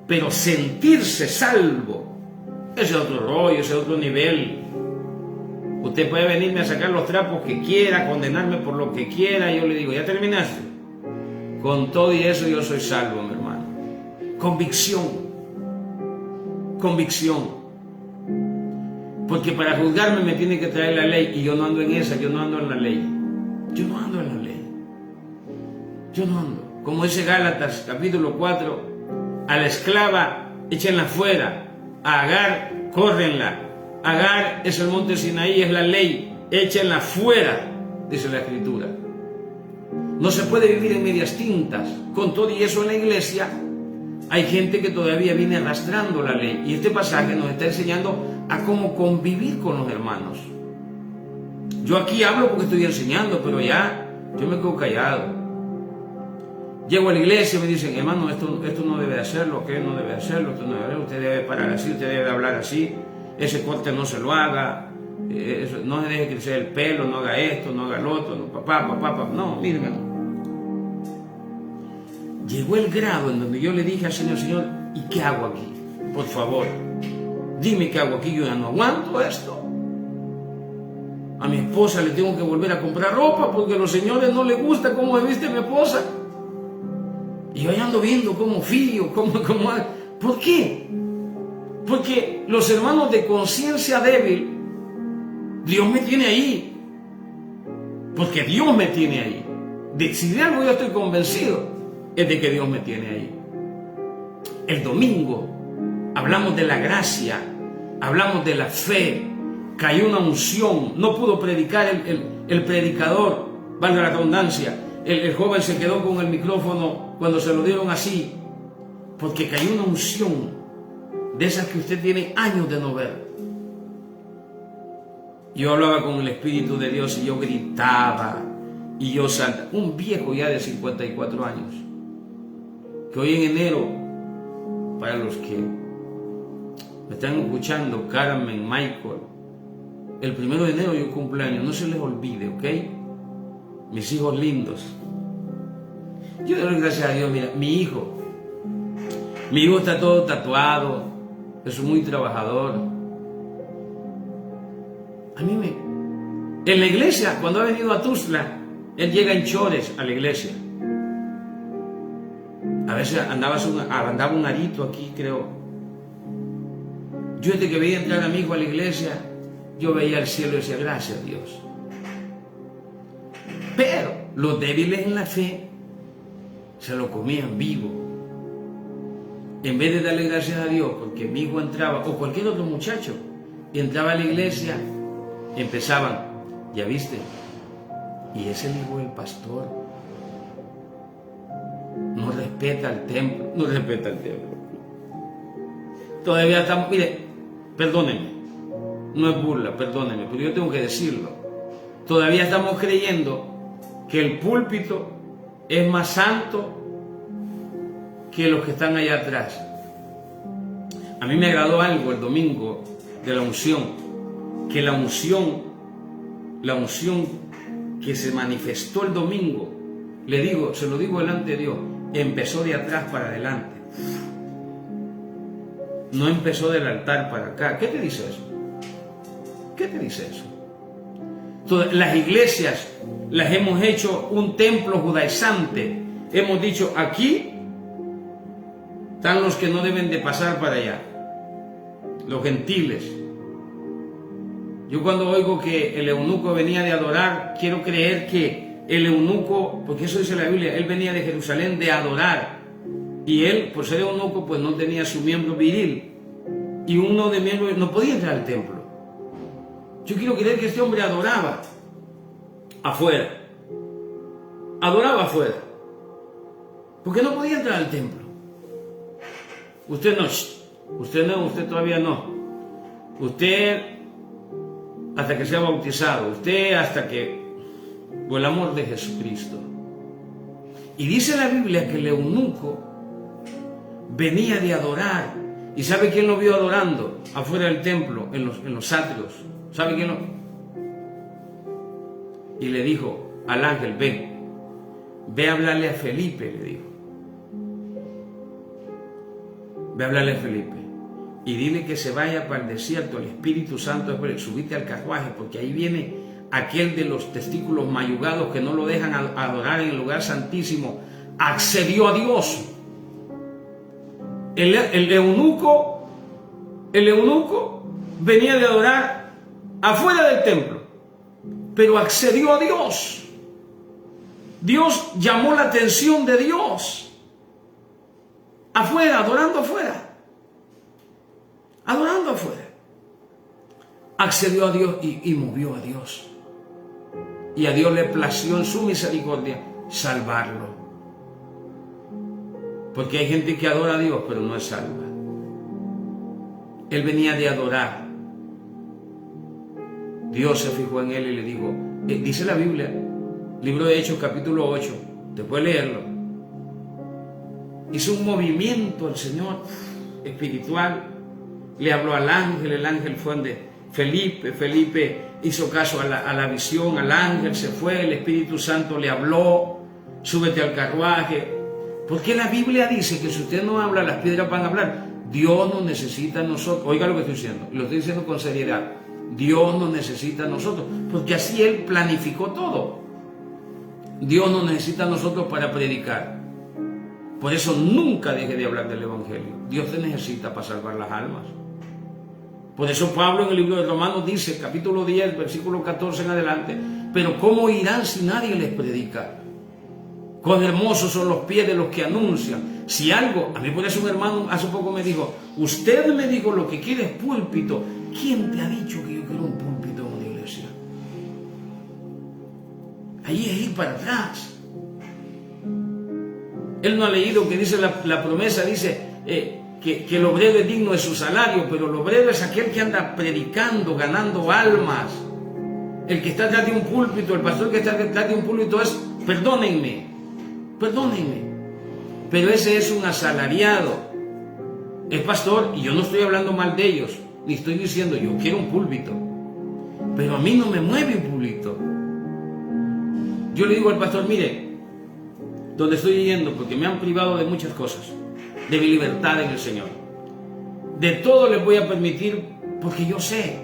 Pero sentirse salvo, ese es otro rollo, ese es otro nivel. Usted puede venirme a sacar los trapos que quiera, condenarme por lo que quiera, y yo le digo, ¿ya terminaste? Con todo y eso yo soy salvo, mi hermano. Convicción. Convicción. Porque para juzgarme me tiene que traer la ley, y yo no ando en esa, yo no ando en la ley. Yo no ando en la ley. Yo no ando. Como dice Gálatas, capítulo 4, a la esclava échenla fuera, a Agar córrenla. Agar es el monte Sinaí, es la ley, échenla fuera, dice la Escritura. No se puede vivir en medias tintas. Con todo y eso en la iglesia hay gente que todavía viene arrastrando la ley, y este pasaje nos está enseñando a cómo convivir con los hermanos. Yo aquí hablo porque estoy enseñando, pero ya yo me quedo callado. Llego a la iglesia y me dicen, hermano, esto no debe hacerlo, aquello no debe hacerlo, esto no debe hacerlo, usted debe parar así, usted debe hablar así, ese corte no se lo haga, no se deje crecer el pelo, no haga esto, no haga lo otro, no, papá. No, mire, hermano. Llegó el grado en donde yo le dije al Señor, ¿y qué hago aquí? Por favor, dime qué hago aquí, yo ya no aguanto esto. A mi esposa le tengo que volver a comprar ropa porque a los señores no les gusta cómo me viste mi esposa. Y yo ya ando viendo cómo fío, cómo. ¿Por qué? Porque los hermanos de conciencia débil, Dios me tiene ahí. Porque Dios me tiene ahí. Si de algo yo estoy convencido, es de que Dios me tiene ahí. El domingo hablamos de la gracia, hablamos de la fe, cayó una unción, no pudo predicar el predicador, valga la redundancia, el joven se quedó con el micrófono cuando se lo dieron así, porque cayó una unción de esas que usted tiene años de no ver. Yo hablaba con el Espíritu de Dios y yo gritaba y yo saltaba. Un viejo ya de 54 años, que hoy en enero, para los que me están escuchando, Carmen, Michael, el 1 de enero yo cumpleaños, no se les olvide, ¿ok? Mis hijos lindos. Yo le doy gracias a Dios. Mira, mi hijo está todo tatuado, es muy trabajador. En la iglesia, cuando ha venido a Tuzla, él llega en chores a la iglesia. A veces andaba un arito aquí, creo. Yo desde que veía entrar a mi hijo a la iglesia, yo veía el cielo y decía, gracias a Dios. Pero los débiles en la fe se lo comían vivo. En vez de darle gracias a Dios porque mi hijo entraba, o cualquier otro muchacho, y entraba a la iglesia, empezaban, ¿ya viste? Y es el hijo del pastor. No respeta el templo, no respeta el templo. Todavía estamos, mire, perdónenme, no es burla, perdónenme, pero yo tengo que decirlo. Todavía estamos creyendo que el púlpito es más santo que los que están allá atrás. A mí me agradó algo el domingo de la unción, que la unción que se manifestó el domingo, se lo digo delante de Dios, empezó de atrás para adelante. No empezó del altar para acá. ¿Qué te dice eso? ¿Qué te dice eso? Todas las iglesias las hemos hecho un templo judaizante. Hemos dicho, aquí están los que no deben de pasar para allá, los gentiles. Yo cuando oigo que el eunuco venía de adorar, quiero creer que el eunuco, porque eso dice la Biblia, él venía de Jerusalén de adorar, y él, por ser eunuco, pues no tenía su miembro viril, y uno de miembros no podía entrar al templo. Yo quiero creer que este hombre adoraba afuera, porque no podía entrar al templo. Usted todavía no. Usted hasta que sea bautizado, usted hasta que, por el amor de Jesucristo. Y dice la Biblia que el eunuco venía de adorar. ¿Y sabe quién lo vio adorando? Afuera del templo, en los atrios. ¿Sabe quién lo? Y le dijo al ángel, ve a hablarle a Felipe, le dijo. Ve a hablarle a Felipe y dile que se vaya para el desierto, el Espíritu Santo, subite al carruaje, porque ahí viene aquel de los testículos mayugados que no lo dejan adorar en el lugar santísimo. Accedió a Dios. El eunuco venía de adorar afuera del templo, pero accedió a Dios. Dios llamó la atención de Dios. Afuera, adorando afuera. Accedió a Dios y movió a Dios. Y a Dios le plació en su misericordia salvarlo. Porque hay gente que adora a Dios, pero no es salva. Él venía de adorar. Dios se fijó en él y le dijo, dice la Biblia, libro de Hechos capítulo 8, te puedes leerlo. Hizo un movimiento el Señor espiritual, le habló al ángel, el ángel fue donde Felipe hizo caso a la visión, al ángel se fue, el Espíritu Santo le habló, súbete al carruaje. Porque la Biblia dice que si usted no habla, las piedras van a hablar. Dios nos necesita a nosotros. Oiga lo que estoy diciendo, y lo estoy diciendo con seriedad. Dios nos necesita a nosotros, porque así Él planificó todo. Dios nos necesita a nosotros para predicar. Por eso nunca deje de hablar del Evangelio. Dios te necesita para salvar las almas. Por eso Pablo en el libro de Romanos dice, capítulo 10, versículo 14 en adelante, pero ¿cómo irán si nadie les predica? Cuán hermosos son los pies de los que anuncian. Si algo, a mí por eso un hermano hace poco me dijo, usted me dijo lo que quiere es púlpito. ¿Quién te ha dicho que yo quiero un púlpito en una iglesia? Ahí es ir para atrás. Él no ha leído que dice la promesa, dice que el obrero es digno de su salario, pero el obrero es aquel que anda predicando, ganando almas. El que está detrás de un púlpito, el pastor que está detrás de un púlpito es, perdónenme, pero ese es un asalariado. Es pastor, y yo no estoy hablando mal de ellos, ni estoy diciendo yo quiero un púlpito, pero a mí no me mueve un púlpito. Yo le digo al pastor, mire, donde estoy yendo, porque me han privado de muchas cosas, de mi libertad en el Señor, de todo les voy a permitir, porque yo sé,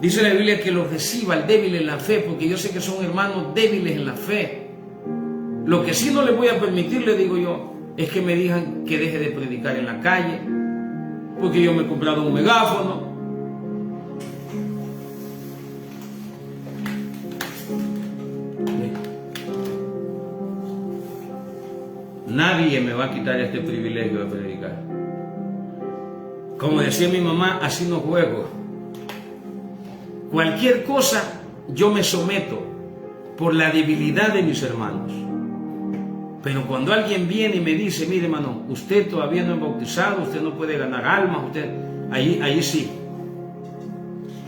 dice la Biblia que los reciba el débil en la fe, porque yo sé que son hermanos débiles en la fe. Lo que sí no les voy a permitir, le digo yo, es que me digan que deje de predicar en la calle, porque yo me he comprado un megáfono. Nadie me va a quitar este privilegio de predicar. Como decía mi mamá, así no juego. Cualquier cosa yo me someto por la debilidad de mis hermanos. Pero cuando alguien viene y me dice, mire hermano, usted todavía no es bautizado, usted no puede ganar almas, ahí sí.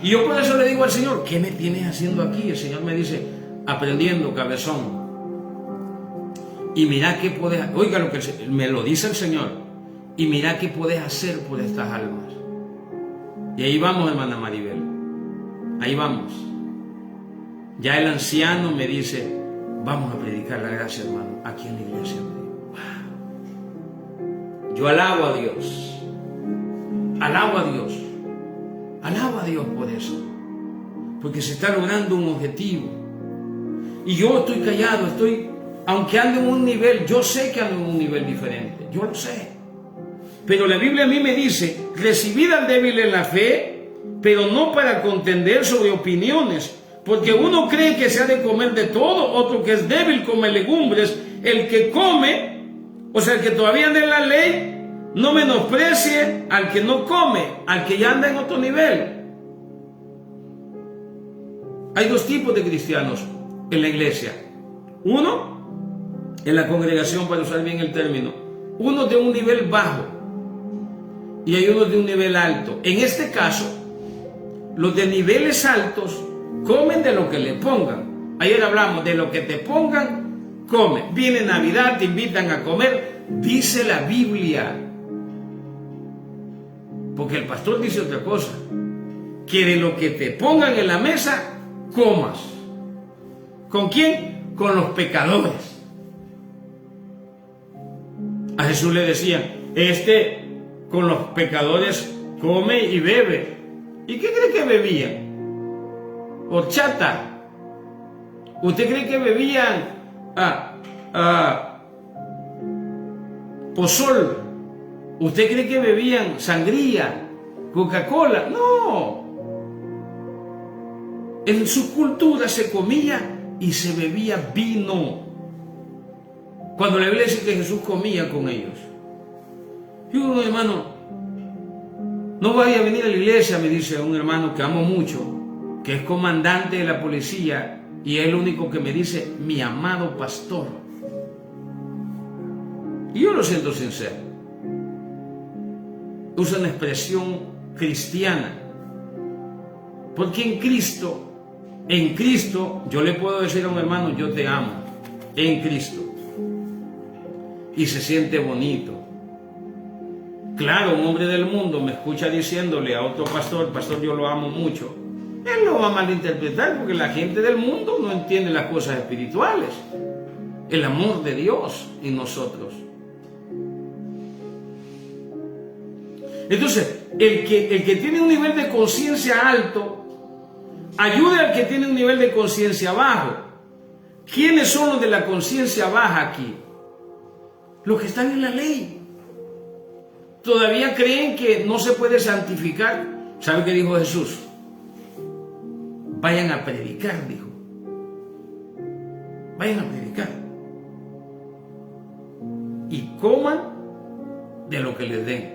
Y yo por eso le digo al Señor, ¿qué me tienes haciendo aquí? El Señor me dice, aprendiendo, cabezón. Y mira qué puedes, oiga lo que me lo dice el Señor, y mira qué puedes hacer por estas almas. Y ahí vamos, hermana Maribel, ahí vamos. Ya el anciano me dice, vamos a predicar la gracia, hermano, aquí en la iglesia. Wow. Yo alabo a Dios, alabo a Dios, alabo a Dios por eso, porque se está logrando un objetivo. Y yo estoy callado, aunque ando en un nivel, yo sé que ando en un nivel diferente, yo lo sé. Pero la Biblia a mí me dice, recibid al débil en la fe, pero no para contender sobre opiniones, porque uno cree que se ha de comer de todo, otro que es débil come legumbres. El que come, o sea, el que todavía anda en la ley, no menosprecie al que no come, al que ya anda en otro nivel. Hay dos tipos de cristianos en la iglesia. Uno, en la congregación, para usar bien el término, uno de un nivel bajo y hay unos de un nivel alto. En este caso, los de niveles altos comen de lo que le pongan. Ayer hablamos de lo que te pongan, come. Viene Navidad, te invitan a comer, dice la Biblia. Porque el pastor dice otra cosa, que de lo que te pongan en la mesa, comas. ¿Con quién? Con los pecadores. A Jesús le decían, con los pecadores come y bebe. ¿Y qué cree que bebían? Horchata. ¿Usted cree que bebían pozol? ¿Usted cree que bebían sangría, Coca-Cola? No. En su cultura se comía y se bebía vino. Cuando la Biblia dice que Jesús comía con ellos. Y un hermano, no vaya a venir a la iglesia, me dice un hermano que amo mucho, que es comandante de la policía, y es el único que me dice, mi amado pastor. Y yo lo siento sincero. Usa una expresión cristiana. Porque en Cristo, yo le puedo decir a un hermano, yo te amo, en Cristo. Y se siente bonito. Claro, un hombre del mundo me escucha diciéndole a otro pastor, pastor, yo lo amo mucho. Él lo va a malinterpretar porque la gente del mundo no entiende las cosas espirituales. El amor de Dios en nosotros. Entonces, el que tiene un nivel de conciencia alto, ayuda al que tiene un nivel de conciencia bajo. ¿Quiénes son los de la conciencia baja aquí? Los que están en la ley. Todavía creen que no se puede santificar. ¿Sabe qué dijo Jesús? Vayan a predicar, dijo. Vayan a predicar. Y coman de lo que les den.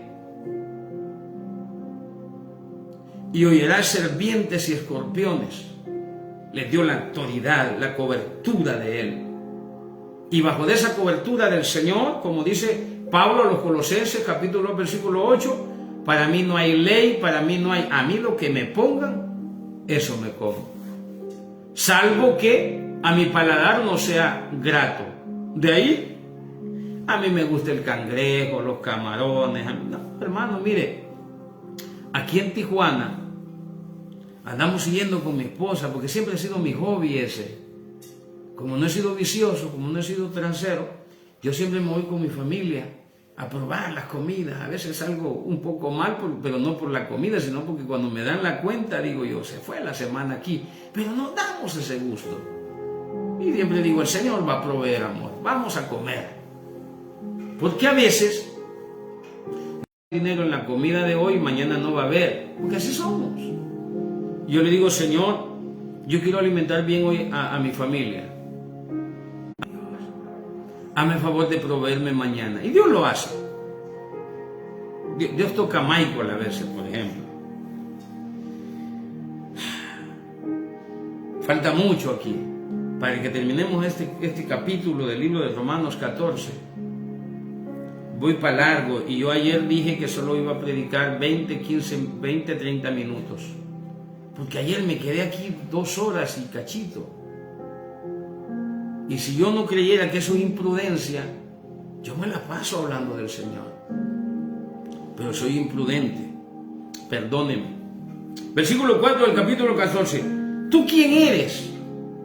Y oirás serpientes y escorpiones. Les dio la autoridad, la cobertura de Él. Y bajo de esa cobertura del Señor, como dice Pablo a los Colosenses, capítulo 2, versículo 8, para mí no hay ley, para mí no hay, a mí lo que me pongan, eso me como. Salvo que a mi paladar no sea grato. De ahí, a mí me gusta el cangrejo, los camarones. No, hermano, mire, aquí en Tijuana andamos siguiendo con mi esposa, porque siempre ha sido mi hobby ese. Como no he sido vicioso, como no he sido transero, yo siempre me voy con mi familia a probar las comidas. A veces salgo un poco mal, pero no por la comida, sino porque cuando me dan la cuenta, digo yo, se fue la semana aquí. Pero nos damos ese gusto. Y siempre digo, el Señor va a proveer amor, vamos a comer. Porque a veces, dinero en la comida de hoy, mañana no va a haber, porque así somos. Yo le digo, Señor, yo quiero alimentar bien hoy a mi familia. Hazme el favor de proveerme mañana. Y Dios lo hace. Dios toca a Michael a veces, por ejemplo. Falta mucho aquí para que terminemos este capítulo del libro de Romanos 14. Voy para largo y yo ayer dije que solo iba a predicar 20, 30 minutos. porque ayer me quedé aquí 2 horas y cachito. Y si yo no creyera que eso es imprudencia, yo me la paso hablando del Señor. Pero soy imprudente, perdónenme. Versículo 4 del capítulo 14. ¿Tú quién eres?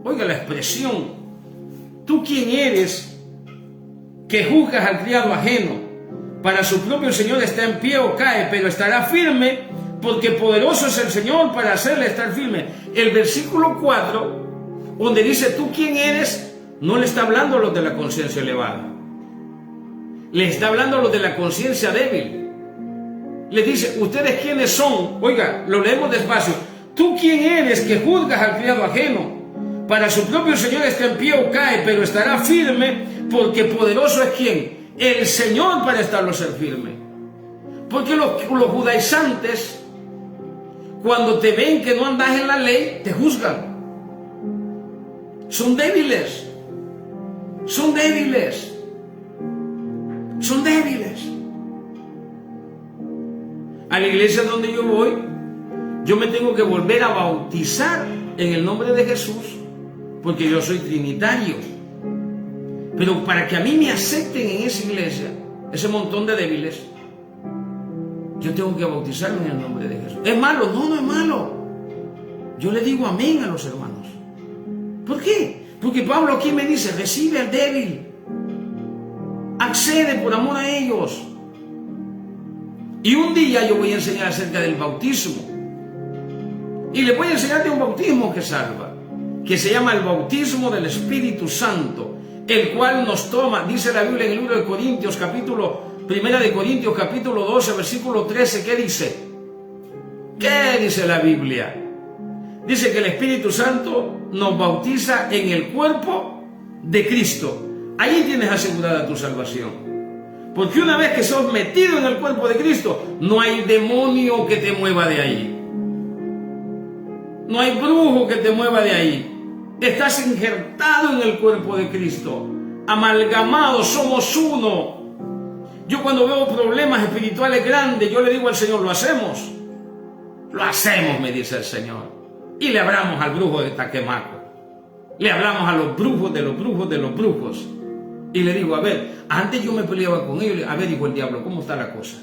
Oiga la expresión. ¿Tú quién eres que juzgas al criado ajeno? Para su propio Señor está en pie o cae, pero estará firme, porque poderoso es el Señor para hacerle estar firme. El versículo 4, donde dice ¿tú quién eres?, no le está hablando a los de la conciencia elevada. Le está hablando a los de la conciencia débil. Le dice, ¿ustedes quiénes son? Oiga, lo leemos despacio. ¿Tú quién eres que juzgas al criado ajeno? Para su propio Señor está en pie o cae, pero estará firme, porque poderoso es ¿quién? El Señor para estarlo ser firme. Porque los judaizantes, cuando te ven que no andas en la ley, te juzgan. Son débiles. Son débiles. Son débiles. A la iglesia donde yo voy, yo me tengo que volver a bautizar en el nombre de Jesús, porque yo soy trinitario. Pero para que a mí me acepten en esa iglesia, ese montón de débiles, yo tengo que bautizarme en el nombre de Jesús. ¿Es malo? No, no es malo. Yo le digo amén a los hermanos. ¿Por qué? Porque Pablo aquí me dice, recibe al débil. Accede por amor a ellos. Y un día yo voy a enseñar acerca del bautismo. Y le voy a enseñar de un bautismo que salva, que se llama el bautismo del Espíritu Santo, el cual nos toma, dice la Biblia en el libro de Corintios, Primera de Corintios, capítulo 12, versículo 13, ¿qué dice? ¿Qué dice la Biblia? Dice que el Espíritu Santo nos bautiza en el cuerpo de Cristo. Ahí tienes asegurada tu salvación. Porque una vez que sos metido en el cuerpo de Cristo, no hay demonio que te mueva de ahí. No hay brujo que te mueva de ahí. Estás injertado en el cuerpo de Cristo. Amalgamados, somos uno. Yo cuando veo problemas espirituales grandes, yo le digo al Señor, lo hacemos. Lo hacemos, me dice el Señor. Y le hablamos al brujo de Taquemaco. Le hablamos a los brujos de los brujos de los brujos. Y le digo, a ver, antes yo me peleaba con ellos. A ver, dijo el diablo, ¿cómo está la cosa?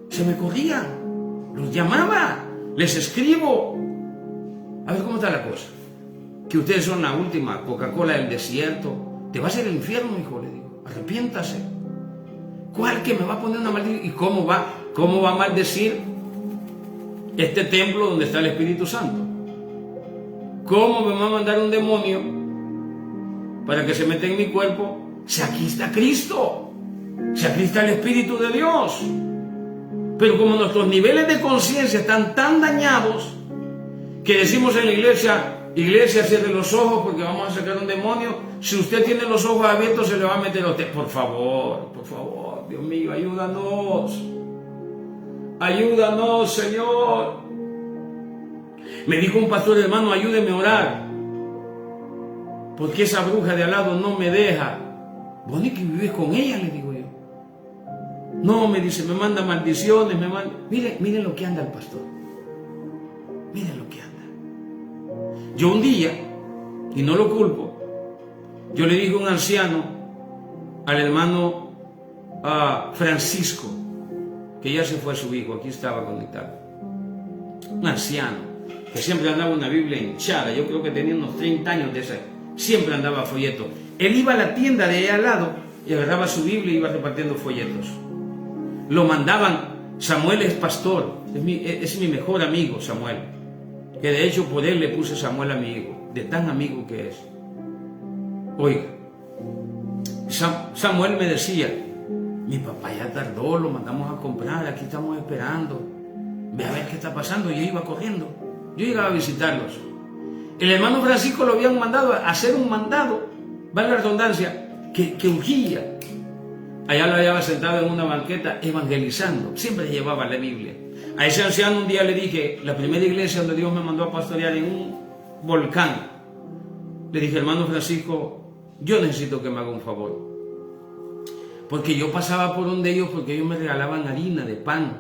Se me corrían. Los llamaba. Les escribo. A ver, ¿cómo está la cosa? Que ustedes son la última Coca-Cola del desierto. Te vas a ir al infierno, hijo, le digo. Arrepiéntase. ¿Cuál que me va a poner una maldición? ¿Y cómo va a maldecir este templo donde está el Espíritu Santo? ¿Cómo me va a mandar un demonio para que se meta en mi cuerpo? Si aquí está Cristo, si aquí está el Espíritu de Dios. Pero como nuestros niveles de conciencia están tan dañados, que decimos en la iglesia, cierre los ojos porque vamos a sacar un demonio. Si usted tiene los ojos abiertos, se le va a meter a usted. Por favor, Dios mío, ayúdanos. Ayúdanos, Señor. Me dijo un pastor, hermano, ayúdeme a orar, porque esa bruja de al lado no me deja. ¿Vos ni que vives con ella?, le digo yo. No, me dice, me manda maldiciones, me manda... Miren lo que anda el pastor. Miren lo que anda. Yo un día, y no lo culpo, yo le dije a un anciano, al hermano Francisco, que ya se fue su hijo, aquí estaba conectado. Un anciano, que siempre andaba una Biblia hinchada, yo creo que tenía unos 30 años de esa, siempre andaba folleto. Él iba a la tienda de allá al lado y agarraba su Biblia y iba repartiendo folletos. Lo mandaban. Samuel es pastor, es mi mejor amigo, Samuel, que de hecho por él le puse Samuel a mi hijo, de tan amigo que es. Oiga, Samuel me decía, mi papá ya tardó, lo mandamos a comprar, aquí estamos esperando, ve a ver qué está pasando. Yo iba corriendo, yo llegaba a visitarlos. El hermano Francisco lo habían mandado a hacer un mandado, vale la redundancia, que urgía. Allá lo hallaba sentado en una banqueta evangelizando, siempre llevaba la Biblia. A ese anciano un día le dije, la primera iglesia donde Dios me mandó a pastorear en un volcán, le dije, hermano Francisco, yo necesito que me haga un favor, porque yo pasaba por donde ellos, porque ellos me regalaban harina de pan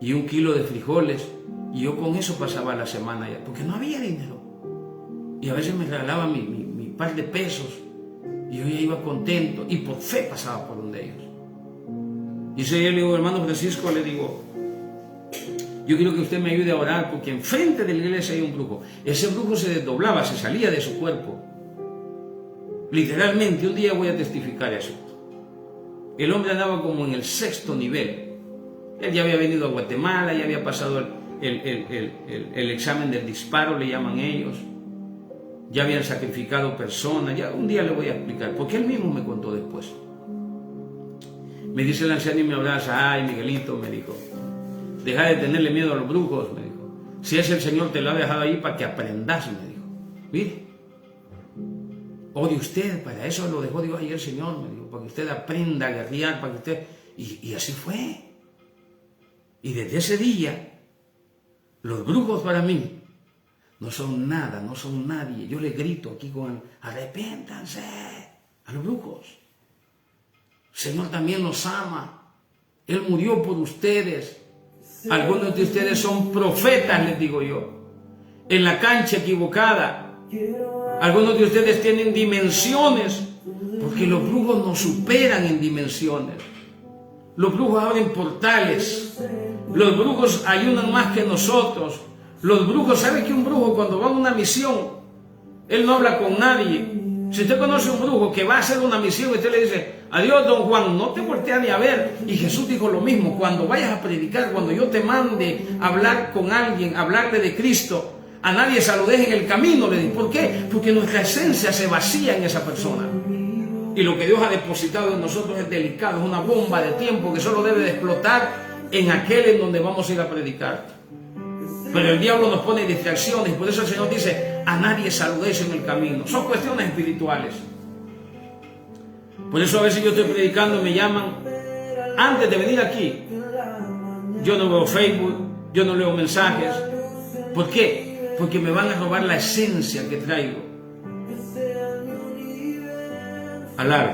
y 1 kilo de frijoles, Y yo con eso pasaba la semana ya, porque no había dinero. Y a veces me regalaban mi par de pesos, y yo ya iba contento, y por fe pasaba por donde ellos. Y ese día le digo, hermano Francisco, le digo, yo quiero que usted me ayude a orar, porque enfrente de la iglesia hay un brujo. Ese brujo se desdoblaba, se salía de su cuerpo. Literalmente, un día voy a testificar eso. El hombre andaba como en el 6º nivel. Él ya había venido a Guatemala, ya había pasado el examen del disparo, le llaman ellos. Ya habían sacrificado personas. Ya un día le voy a explicar, porque él mismo me contó después. Me dice el anciano y me abraza. Ay, Miguelito, me dijo, deja de tenerle miedo a los brujos, me dijo. Si es el Señor, te lo ha dejado ahí para que aprendas, me dijo. Mire, odie usted, para eso lo dejó Dios ahí el Señor, me dijo, para que usted aprenda a guerrear, para que usted... Y así fue. Y desde ese día, los brujos para mí no son nada, no son nadie. Yo les grito aquí con arrepiéntanse a los brujos. El Señor también los ama. Él murió por ustedes. Algunos de ustedes son profetas, les digo yo, en la cancha equivocada. Algunos de ustedes tienen dimensiones, porque los brujos nos superan en dimensiones. Los brujos abren portales. Los brujos ayudan más que nosotros. Los brujos, ¿sabe que un brujo cuando va a una misión, él no habla con nadie? Si usted conoce un brujo que va a hacer una misión y usted le dice, adiós don Juan, no te voltea ni a ver. Y Jesús dijo lo mismo, cuando vayas a predicar, cuando yo te mande a hablar con alguien, hablarle de Cristo, a nadie saludes en el camino, le digo. ¿Por qué? Porque nuestra esencia se vacía en esa persona. Y lo que Dios ha depositado en nosotros es delicado, es una bomba de tiempo que solo debe de explotar en aquel en donde vamos a ir a predicar. Pero el diablo nos pone distracciones, por eso el Señor dice, a nadie saludéis en el camino. Son cuestiones espirituales. Por eso a veces yo estoy predicando, me llaman, antes de venir aquí, yo no veo Facebook, yo no leo mensajes. ¿Por qué? Porque me van a robar la esencia que traigo. Alabe.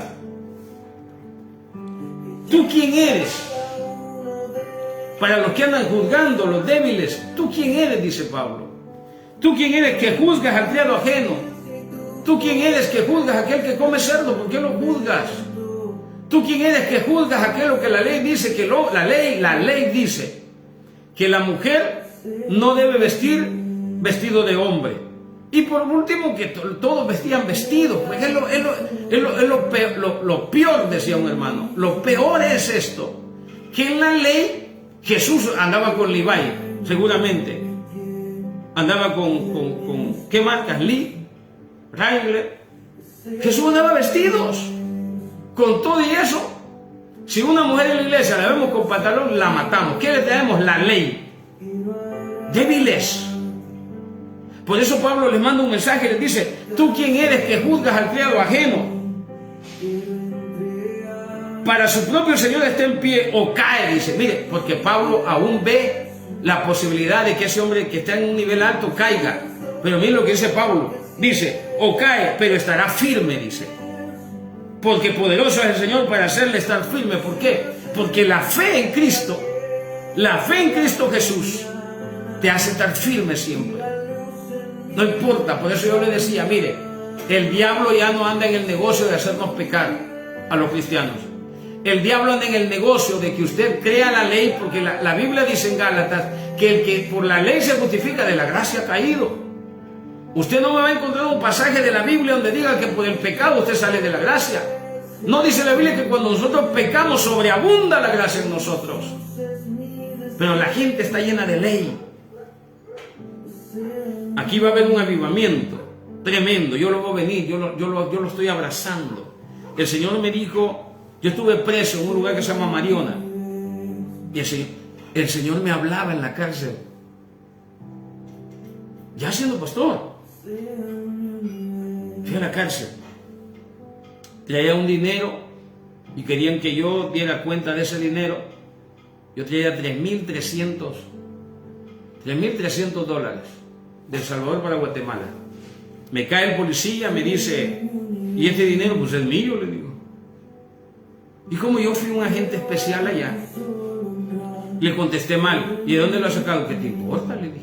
¿Tú quién eres? Para los que andan juzgando, los débiles, ¿tú quién eres? Dice Pablo. ¿Tú quién eres que juzgas al criado ajeno? ¿Tú quién eres que juzgas a aquel que come cerdo? ¿Por qué lo juzgas? ¿Tú quién eres que juzgas aquello que la ley dice? Que la ley dice que la mujer no debe vestir vestido de hombre. Y por último, que todos vestían vestidos. Pues es lo peor, decía un hermano. Lo peor es esto, que en la ley Jesús andaba con Levi, seguramente. Andaba con ¿qué marcas? Lee, Wrangler. Jesús andaba vestidos. Con todo y eso, si una mujer en la iglesia la vemos con pantalón, la matamos. ¿Qué le traemos? La ley. Débiles. Por eso Pablo les manda un mensaje y les dice, ¿tú quién eres que juzgas al criado ajeno? Para su propio Señor esté en pie o cae, dice. Mire, porque Pablo aún ve la posibilidad de que ese hombre que está en un nivel alto caiga. Pero mire lo que dice Pablo. Dice, o cae, pero estará firme, dice. Porque poderoso es el Señor para hacerle estar firme. ¿Por qué? Porque la fe en Cristo Jesús, te hace estar firme siempre. No importa, por eso yo le decía, mire, el diablo ya no anda en el negocio de hacernos pecar a los cristianos. El diablo anda en el negocio de que usted crea la ley, porque la Biblia dice en Gálatas que el que por la ley se justifica de la gracia ha caído. Usted no me va a encontrar un pasaje de la Biblia donde diga que por el pecado usted sale de la gracia. No dice la Biblia que cuando nosotros pecamos sobreabunda la gracia en nosotros. Pero la gente está llena de ley. Aquí va a haber un avivamiento tremendo. Yo lo voy a venir, yo lo estoy abrazando. El Señor me dijo, yo estuve preso en un lugar que se llama Mariona. Y el Señor me hablaba en la cárcel. Ya siendo pastor. Fui a la cárcel. Traía un dinero y querían que yo diera cuenta de ese dinero. Yo traía $3,300 de El Salvador para Guatemala. Me cae el policía, me dice, ¿y este dinero? Pues es mío, le digo. Y como yo fui un agente especial allá, le contesté mal. ¿Y de dónde lo ha sacado? ¿Qué te importa? Le digo.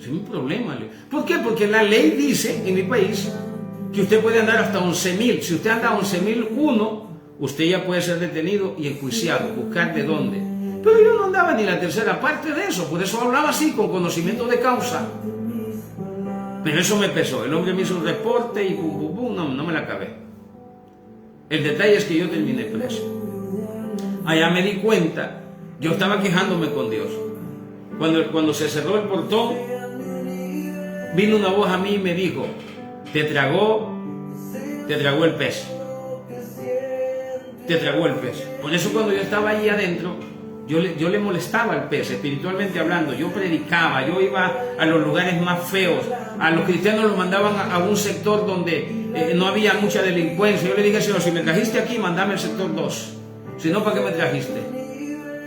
Ese es mi problema. ¿Por qué? Porque la ley dice en mi país que usted puede andar hasta 11.000. Si usted anda a 11.001, usted ya puede ser detenido y enjuiciado, buscar de dónde. Pero yo no andaba ni la tercera parte de eso, por eso hablaba así, con conocimiento de causa. Pero eso me pesó. El hombre me hizo un reporte y no me la acabé. El detalle es que yo terminé preso. Allá me di cuenta, yo estaba quejándome con Dios. Cuando se cerró el portón, vino una voz a mí y me dijo: te tragó el pez. Te tragó el pez. Por eso cuando yo estaba ahí adentro, yo le molestaba al pez, espiritualmente hablando. Yo predicaba, yo iba a los lugares más feos. A los cristianos los mandaban a un sector donde no había mucha delincuencia. Yo le dije: Señor, si me trajiste aquí, mandame el sector 2. Si no, ¿para qué me trajiste?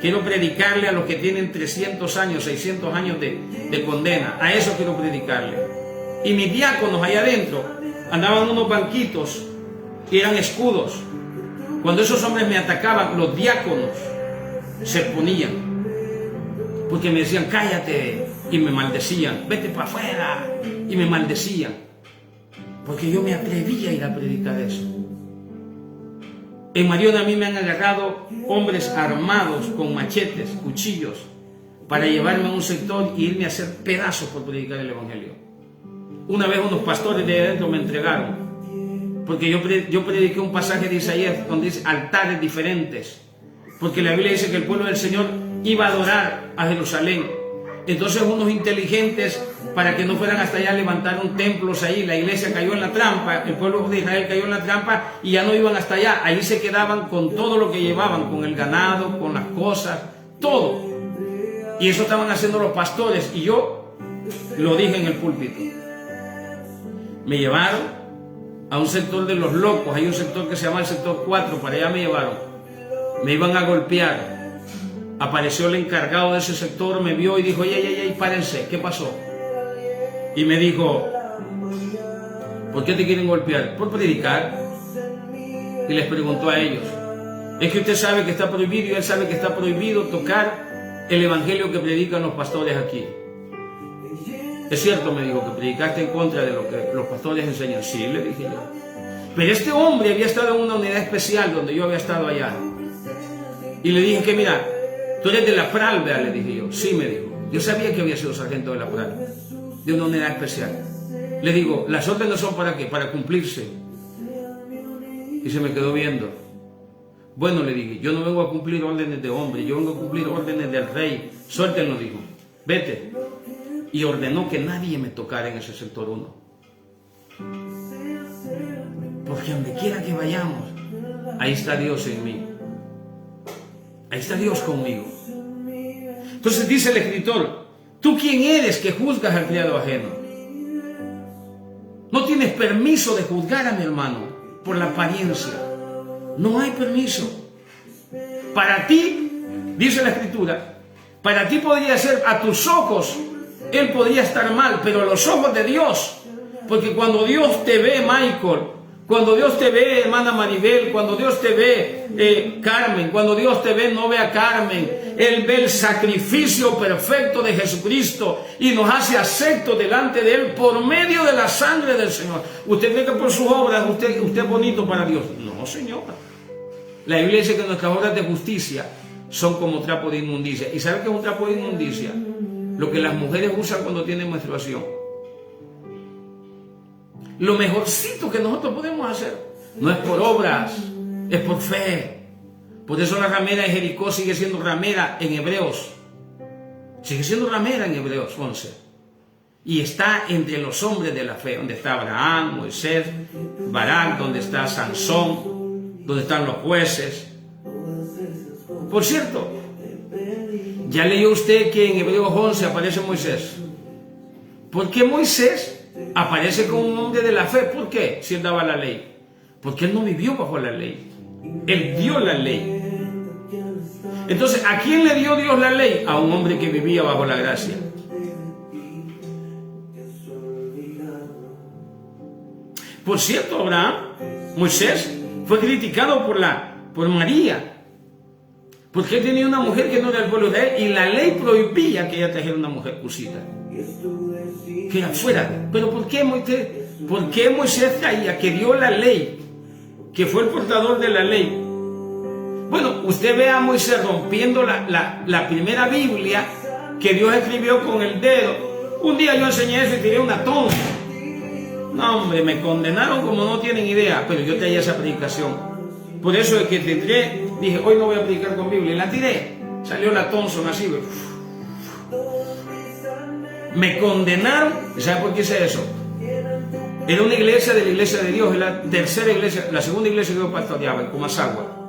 Quiero predicarle a los que tienen 300 años, 600 años de condena. A eso quiero predicarle. Y mis diáconos allá adentro andaban unos banquitos que eran escudos. Cuando esos hombres me atacaban, los diáconos se ponían, porque me decían: cállate, y me maldecían, vete para afuera, y me maldecían, porque yo me atrevía a ir a predicar eso. En Mariona a mí me han agarrado hombres armados con machetes, cuchillos, para llevarme a un sector y irme a hacer pedazos por predicar el evangelio. Una vez unos pastores de adentro me entregaron, porque yo prediqué un pasaje de Isaías donde dice altares diferentes, porque la Biblia dice que el pueblo del Señor iba a adorar a Jerusalén. Entonces unos inteligentes, para que no fueran hasta allá, levantaron templos ahí. La iglesia cayó en la trampa, el pueblo de Israel cayó en la trampa y ya no iban hasta allá. Ahí se quedaban con todo lo que llevaban, con el ganado, con las cosas, todo. Y eso estaban haciendo los pastores, y yo lo dije en el púlpito. Me llevaron a un sector de los locos. Hay un sector que se llama el sector 4, para allá me llevaron. Me iban a golpear. Apareció el encargado de ese sector, me vio y dijo: ey, párense, ¿qué pasó? Y me dijo: ¿por qué te quieren golpear? Por predicar. Y les preguntó a ellos: es que usted sabe que está prohibido, y él sabe que está prohibido tocar el evangelio que predican los pastores aquí. Es cierto, me dijo, que predicaste en contra de lo que los pastores enseñan. Sí, le dije yo. Pero este hombre había estado en una unidad especial donde yo había estado allá. Y le dije que: mira, tú eres de la PRAL, ¿verdad? Le dije yo. Sí, me dijo. Yo sabía que había sido sargento de la PRAL, de una unidad especial. Le digo: las órdenes son ¿para qué? Para cumplirse. Y se me quedó viendo. Bueno, le dije, yo no vengo a cumplir órdenes de hombre, yo vengo a cumplir órdenes del rey. Suéltenlo, dijo. Vete. Y ordenó que nadie me tocara en ese sector 1. Porque donde quiera que vayamos, ahí está Dios en mí. Ahí está Dios conmigo. Entonces dice el escritor: ¿tú quién eres que juzgas al criado ajeno? No tienes permiso de juzgar a mi hermano por la apariencia. No hay permiso. Para ti, dice la escritura, para ti podría ser, a tus ojos, él podría estar mal, pero a los ojos de Dios, porque cuando Dios te ve, Michael, cuando Dios te ve, hermana Maribel, cuando Dios te ve, Carmen, cuando Dios te ve, no ve a Carmen, Él ve el sacrificio perfecto de Jesucristo y nos hace aceptos delante de Él por medio de la sangre del Señor. ¿Usted cree que por sus obras usted es bonito para Dios? No, señora. La Biblia dice que nuestras obras de justicia son como trapo de inmundicia. ¿Y sabe qué es un trapo de inmundicia? Lo que las mujeres usan cuando tienen menstruación. Lo mejorcito que nosotros podemos hacer no es por obras, es por fe. Por eso la ramera de Jericó sigue siendo ramera en Hebreos. Sigue siendo ramera en Hebreos 11. Y está entre los hombres de la fe, donde está Abraham, Moisés, Barak, donde está Sansón, donde están los jueces. Por cierto, ya leyó usted que en Hebreos 11 aparece Moisés. ¿Por qué Moisés aparece como un hombre de la fe? ¿Por qué? Si él daba la ley. Porque él no vivió bajo la ley. Él dio la ley. Entonces, ¿a quién le dio Dios la ley? A un hombre que vivía bajo la gracia. Por cierto, Moisés fue criticado por María, porque él tenía una mujer que no era del pueblo de él, y la ley prohibía que ella trajera una mujer cusita. Que afuera. Pero ¿por qué Moisés traía, que dio la ley, que fue el portador de la ley? Bueno, usted ve a Moisés rompiendo la primera Biblia que Dios escribió con el dedo. Un día yo enseñé eso y tiré una tonta. No, hombre, me condenaron como no tienen idea, pero yo traía esa predicación. Por eso es que dije, hoy no voy a predicar con Biblia, y la tiré. Salió la Thompson así. Me condenaron. ¿Sabe por qué hice eso? Era una iglesia de la iglesia de Dios, es la tercera iglesia, la segunda iglesia que yo pastoreaba en Comasagua.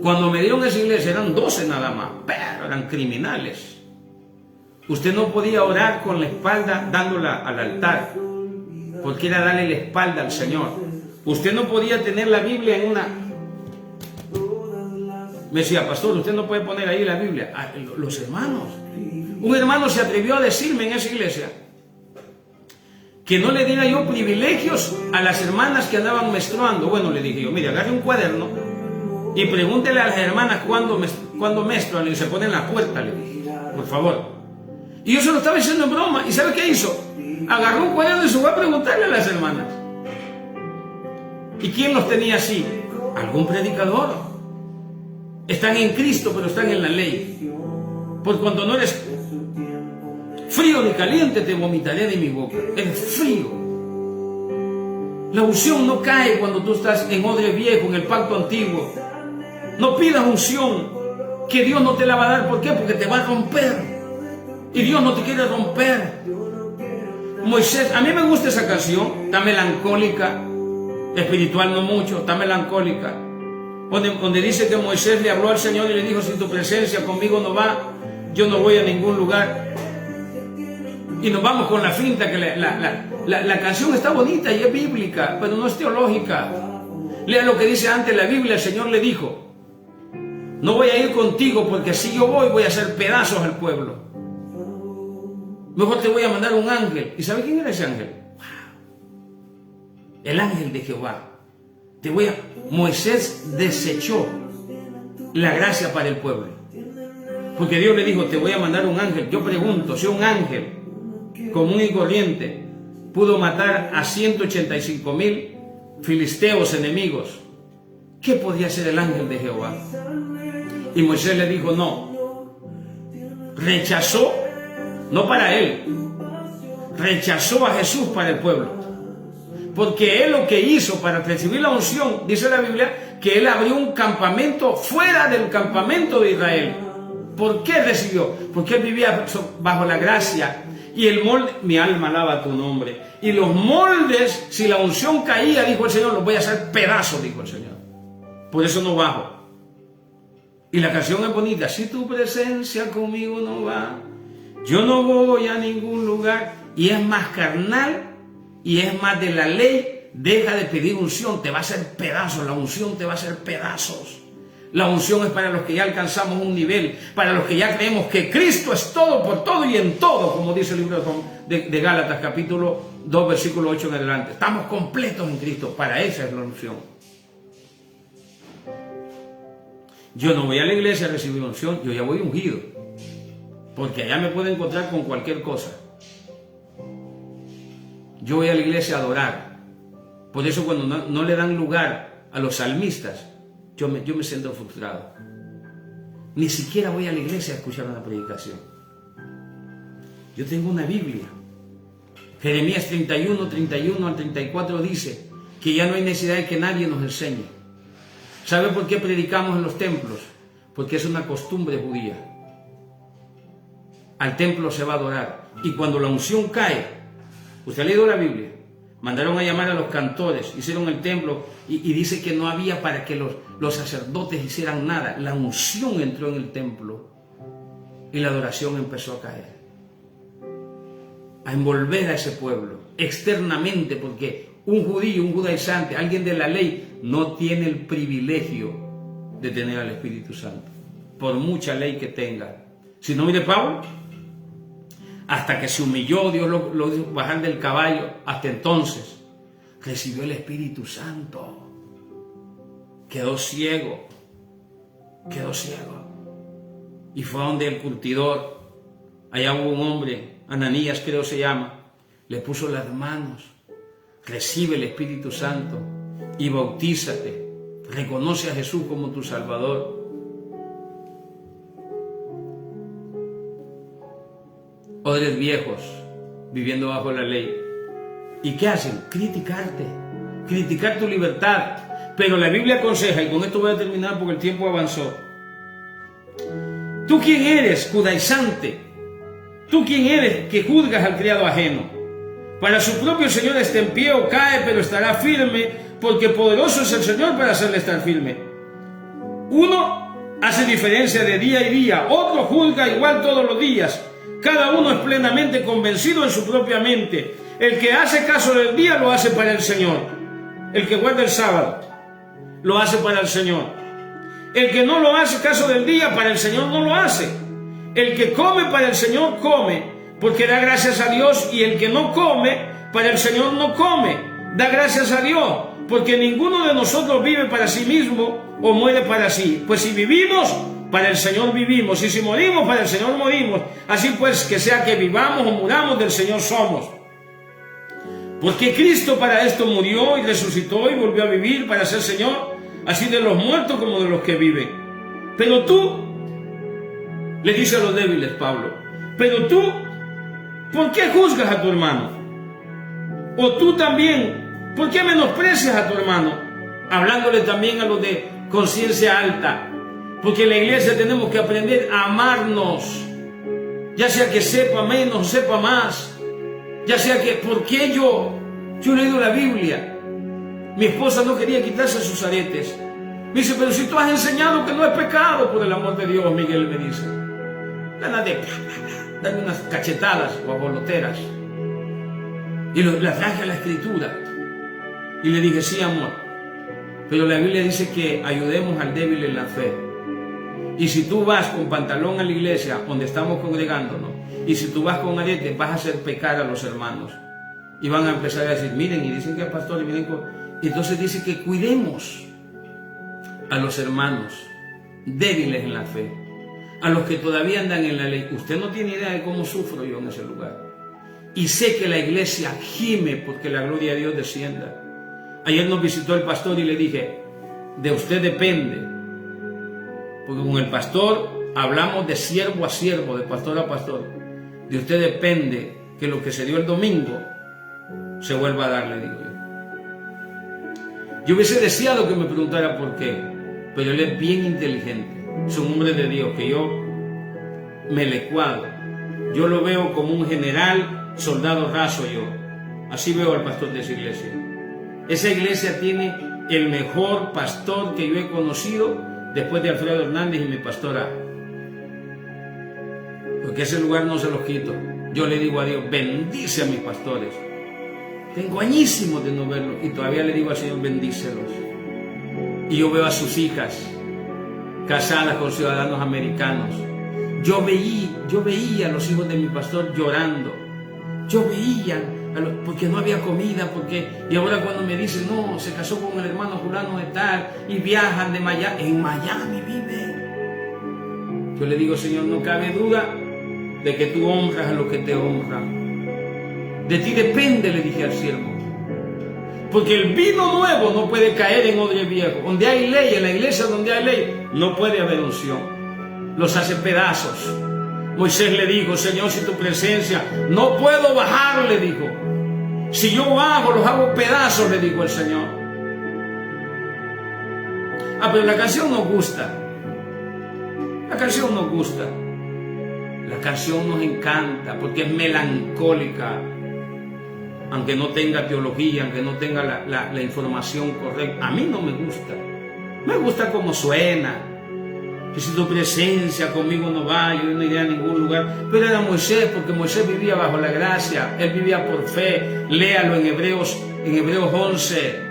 Cuando me dieron esa iglesia eran 12 nada más, pero eran criminales. Usted no podía orar con la espalda dándola al altar, porque era darle la espalda al Señor. Usted no podía tener la Biblia en una... Me decía, pastor, usted no puede poner ahí la Biblia. Los hermanos. Un hermano se atrevió a decirme en esa iglesia que no le diera yo privilegios a las hermanas que andaban menstruando. Bueno, le dije yo, mire, agarre un cuaderno y pregúntele a las hermanas cuándo menstruan y se ponen en la puerta, le dije, por favor. Y yo se lo estaba diciendo en broma. ¿Y sabe qué hizo? Agarró un cuaderno y se fue a preguntarle a las hermanas. ¿Y quién los tenía así? Algún predicador. Están en Cristo, pero están en la ley. Por cuando no eres frío ni caliente, te vomitaré de mi boca. Eres frío. La unción no cae cuando tú estás en odre viejo, en el pacto antiguo. No pidas unción, que Dios no te la va a dar. ¿Por qué? Porque te va a romper. Y Dios no te quiere romper. Moisés, a mí me gusta esa canción, está melancólica, espiritual no mucho, está melancólica. Donde dice que Moisés le habló al Señor y le dijo, sin tu presencia conmigo no va, yo no voy a ningún lugar. Y nos vamos con la finta que la canción está bonita y es bíblica, pero no es teológica. Lea lo que dice antes la Biblia. El Señor le dijo, no voy a ir contigo porque si yo voy a hacer pedazos al pueblo. Mejor te voy a mandar un ángel. ¿Y sabe quién era ese ángel? El ángel de Jehová. Moisés desechó la gracia para el pueblo. Porque Dios le dijo, te voy a mandar un ángel. Yo pregunto, si un ángel común y corriente pudo matar a 185,000 filisteos enemigos, ¿qué podía hacer el ángel de Jehová? Y Moisés le dijo, no. Rechazó, no para él, rechazó a Jesús para el pueblo. Porque él lo que hizo para recibir la unción, dice la Biblia, que él abrió un campamento fuera del campamento de Israel. ¿Por qué recibió? Porque él vivía bajo la gracia. Y el molde, mi alma alaba tu nombre. Y los moldes, si la unción caía, dijo el Señor, los voy a hacer pedazos, dijo el Señor. Por eso no bajo. Y la canción es bonita. Si tu presencia conmigo no va, yo no voy a ningún lugar. Y es más carnal y es más de la ley. Deja de pedir unción, te va a hacer pedazos. La unción te va a hacer pedazos. La unción es para los que ya alcanzamos un nivel, para los que ya creemos que Cristo es todo por todo y en todo, como dice el libro de Gálatas, capítulo 2, versículo 8 en adelante. Estamos completos en Cristo, para esa es la unción. Yo no voy a la iglesia a recibir unción, yo ya voy ungido, porque allá me puedo encontrar con cualquier cosa. Yo voy a la iglesia a adorar. Por eso cuando no le dan lugar a los salmistas, yo me siento frustrado. Ni siquiera voy a la iglesia a escuchar una predicación. Yo tengo una Biblia. Jeremías 31, 31 al 34 dice que ya no hay necesidad de que nadie nos enseñe. ¿Sabe por qué predicamos en los templos? Porque es una costumbre judía. Al templo se va a adorar. Y cuando la unción cae, ¿usted ha leído la Biblia? Mandaron a llamar a los cantores, hicieron el templo y dice que no había para que los sacerdotes hicieran nada. La unción entró en el templo y la adoración empezó a caer, a envolver a ese pueblo externamente, porque un judío, un judaizante, alguien de la ley, no tiene el privilegio de tener al Espíritu Santo, por mucha ley que tenga. Si no, mire Pablo, hasta que se humilló, Dios lo hizo bajar del caballo, hasta entonces recibió el Espíritu Santo. Quedó ciego. Y fue donde el curtidor, allá hubo un hombre, Ananías creo se llama, le puso las manos. Recibe el Espíritu Santo y bautízate. Reconoce a Jesús como tu Salvador. Odres viejos viviendo bajo la ley. ¿Y qué hacen? Criticarte, criticar tu libertad. Pero la Biblia aconseja, y con esto voy a terminar porque el tiempo avanzó. ¿Tú quién eres, judaizante? ¿Tú quién eres que juzgas al criado ajeno? Para su propio Señor esté en pie o cae, pero estará firme, porque poderoso es el Señor para hacerle estar firme. Uno hace diferencia de día y día, otro juzga igual todos los días. Cada uno es plenamente convencido en su propia mente. El que hace caso del día lo hace para el Señor. El que guarda el sábado lo hace para el Señor. El que no lo hace caso del día, para el Señor no lo hace. El que come para el Señor come, porque da gracias a Dios, y el que no come, para el Señor no come, da gracias a Dios, porque ninguno de nosotros vive para sí mismo o muere para sí. Pues si vivimos, para el Señor vivimos, y si morimos, para el Señor morimos. Así pues, que sea que vivamos o muramos, del Señor somos. Porque Cristo para esto murió y resucitó y volvió a vivir para ser Señor, así de los muertos como de los que viven. Pero tú, le dice a los débiles Pablo, pero tú, ¿por qué juzgas a tu hermano? O tú también, ¿por qué menosprecias a tu hermano? Hablándole también a los de conciencia alta, porque en la iglesia tenemos que aprender a amarnos, ya sea que sepa menos o sepa más, ya sea que, ¿por qué yo he leído la Biblia? Mi esposa no quería quitarse sus aretes. Me dice, pero si tú has enseñado que no es pecado, por el amor de Dios, Miguel me dice. Ganas de darme unas cachetadas o aboloteras. Y la traje a la Escritura. Y le dije, sí, amor, pero la Biblia dice que ayudemos al débil en la fe. Y si tú vas con pantalón a la iglesia donde estamos congregándonos, y si tú vas con arete, vas a hacer pecar a los hermanos. Y van a empezar a decir, miren, y dicen que el pastor, y miren, y entonces dice que cuidemos a los hermanos débiles en la fe, a los que todavía andan en la ley. Usted no tiene idea de cómo sufro yo en ese lugar. Y sé que la iglesia gime porque la gloria de Dios descienda. Ayer nos visitó el pastor y le dije, de usted depende, porque con el pastor hablamos de siervo a siervo, de pastor a pastor. De usted depende que lo que se dio el domingo se vuelva a dar, le digo yo. Yo hubiese deseado que me preguntara por qué, pero él es bien inteligente, es un hombre de Dios que yo me le cuadro. Yo lo veo como un general, soldado raso yo. Así veo al pastor de esa iglesia. Esa iglesia tiene el mejor pastor que yo he conocido después de Alfredo Hernández y mi pastora. Porque ese lugar no se los quito. Yo le digo a Dios, bendice a mis pastores. Tengo añísimos de no verlos y todavía le digo al Señor, bendícelos. Y yo veo a sus hijas casadas con ciudadanos americanos. Yo veía a los hijos de mi pastor llorando. Yo veía, porque no había comida, y ahora cuando me dicen, no, se casó con el hermano fulano de tal, y viajan de Miami, en Miami vive. Yo le digo, Señor, no cabe duda de que tú honras a los que te honran. De ti depende, le dije al siervo. Porque el vino nuevo no puede caer en odre viejo. Donde hay ley, en la iglesia donde hay ley, no puede haber unción. Los hace pedazos. Moisés le dijo, Señor, si tu presencia, no puedo bajar, le dijo. Si yo bajo, los hago pedazos, le dijo el Señor. Pero la canción nos gusta. La canción nos gusta. La canción nos encanta porque es melancólica. Aunque no tenga teología, aunque no tenga la información correcta. A mí no me gusta. Me gusta como suena. Que si tu presencia conmigo no va, yo no iré a ningún lugar. Pero era Moisés, porque Moisés vivía bajo la gracia. Él vivía por fe. Léalo en Hebreos 11.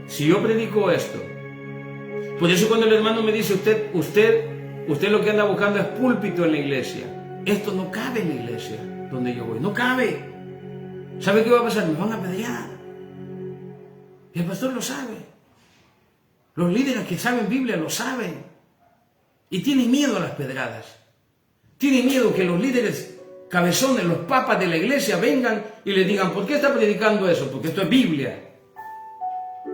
Si yo predico esto, por eso cuando el hermano me dice, usted lo que anda buscando es púlpito en la iglesia. Esto no cabe en la iglesia donde yo voy, no cabe. ¿Sabe qué va a pasar? Me van a apedrear. Y el pastor lo sabe. Los líderes que saben Biblia lo saben. Y tienen miedo a las pedradas. Tienen miedo que los líderes cabezones, los papas de la iglesia vengan y les digan, ¿por qué está predicando eso? Porque esto es Biblia.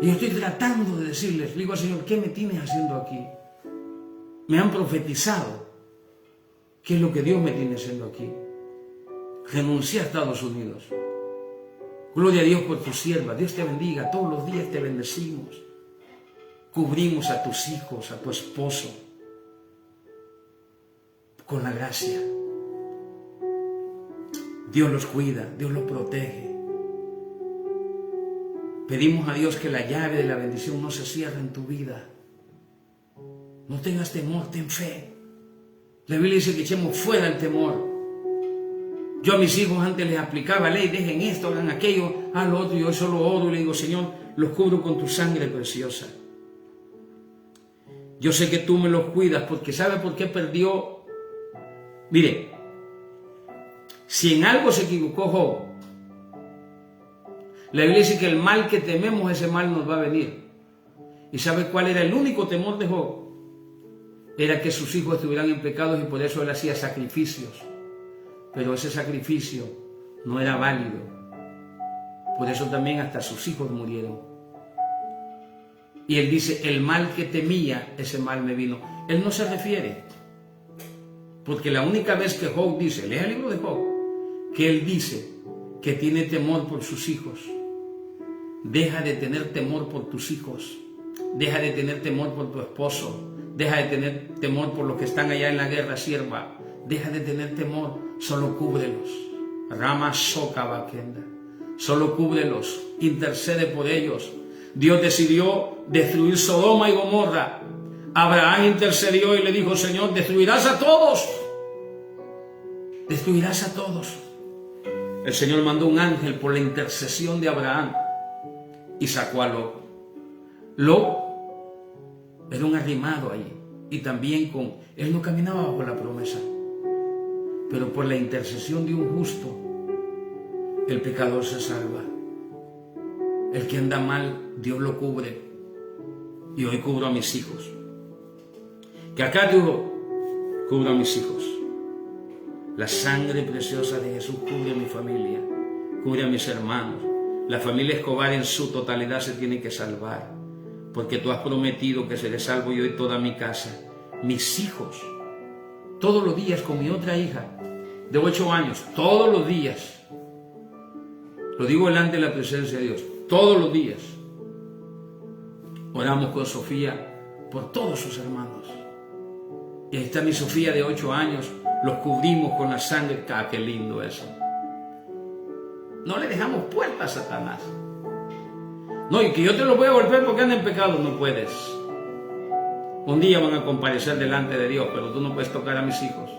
Y yo estoy tratando de decirles, digo al Señor, ¿qué me tienes haciendo aquí? Me han profetizado. ¿Qué es lo que Dios me tiene haciendo aquí? Renuncié a Estados Unidos. Gloria a Dios por tu sierva. Dios te bendiga. Todos los días te bendecimos. Cubrimos a tus hijos, a tu esposo, con la gracia. Dios los cuida, Dios los protege. Pedimos a Dios que la llave de la bendición no se cierre en tu vida. No tengas temor, ten fe. La Biblia dice que echemos fuera el temor. Yo a mis hijos antes les aplicaba ley, dejen esto, hagan aquello, hagan lo otro, y hoy solo oro y le digo, Señor, los cubro con tu sangre preciosa. Yo sé que tú me los cuidas, porque ¿sabe por qué perdió? Mire, si en algo se equivocó Job, la Biblia dice que el mal que tememos, ese mal nos va a venir. ¿Y sabe cuál era el único temor de Job? Era que sus hijos estuvieran en pecados, y por eso él hacía sacrificios. Pero ese sacrificio no era válido. Por eso también hasta sus hijos murieron. Y él dice, el mal que temía, ese mal me vino. Él no se refiere. Porque la única vez que Job dice, lea el libro de Job, que él dice que tiene temor por sus hijos. Deja de tener temor por tus hijos. Deja de tener temor por tu esposo. Deja de tener temor por los que están allá en la guerra, sierva. Deja de tener temor, solo cúbrelos. Rama Soka Bakenda. Solo cúbrelos, intercede por ellos. Dios decidió destruir Sodoma y Gomorra. Abraham intercedió y le dijo, Señor, destruirás a todos. Destruirás a todos. El Señor mandó un ángel por la intercesión de Abraham y sacó a Lot. Lot era un arrimado ahí, y también él no caminaba bajo la promesa, pero por la intercesión de un justo, el pecador se salva. El que anda mal, Dios lo cubre, y hoy cubro a mis hijos. Que acá digo, cubro a mis hijos. La sangre preciosa de Jesús cubre a mi familia, cubre a mis hermanos. La familia Escobar en su totalidad se tiene que salvar, porque tú has prometido que seré salvo yo y toda mi casa. Mis hijos, todos los días con mi otra hija de 8 años, todos los días, lo digo delante de la presencia de Dios, todos los días, oramos con Sofía por todos sus hermanos. Y ahí está mi Sofía de 8 años, los cubrimos con la sangre. ¡Ah, qué lindo eso! No le dejamos puerta a Satanás. No, y que yo te lo voy a golpear porque anda en pecado, no puedes. Un día van a comparecer delante de Dios, pero tú no puedes tocar a mis hijos.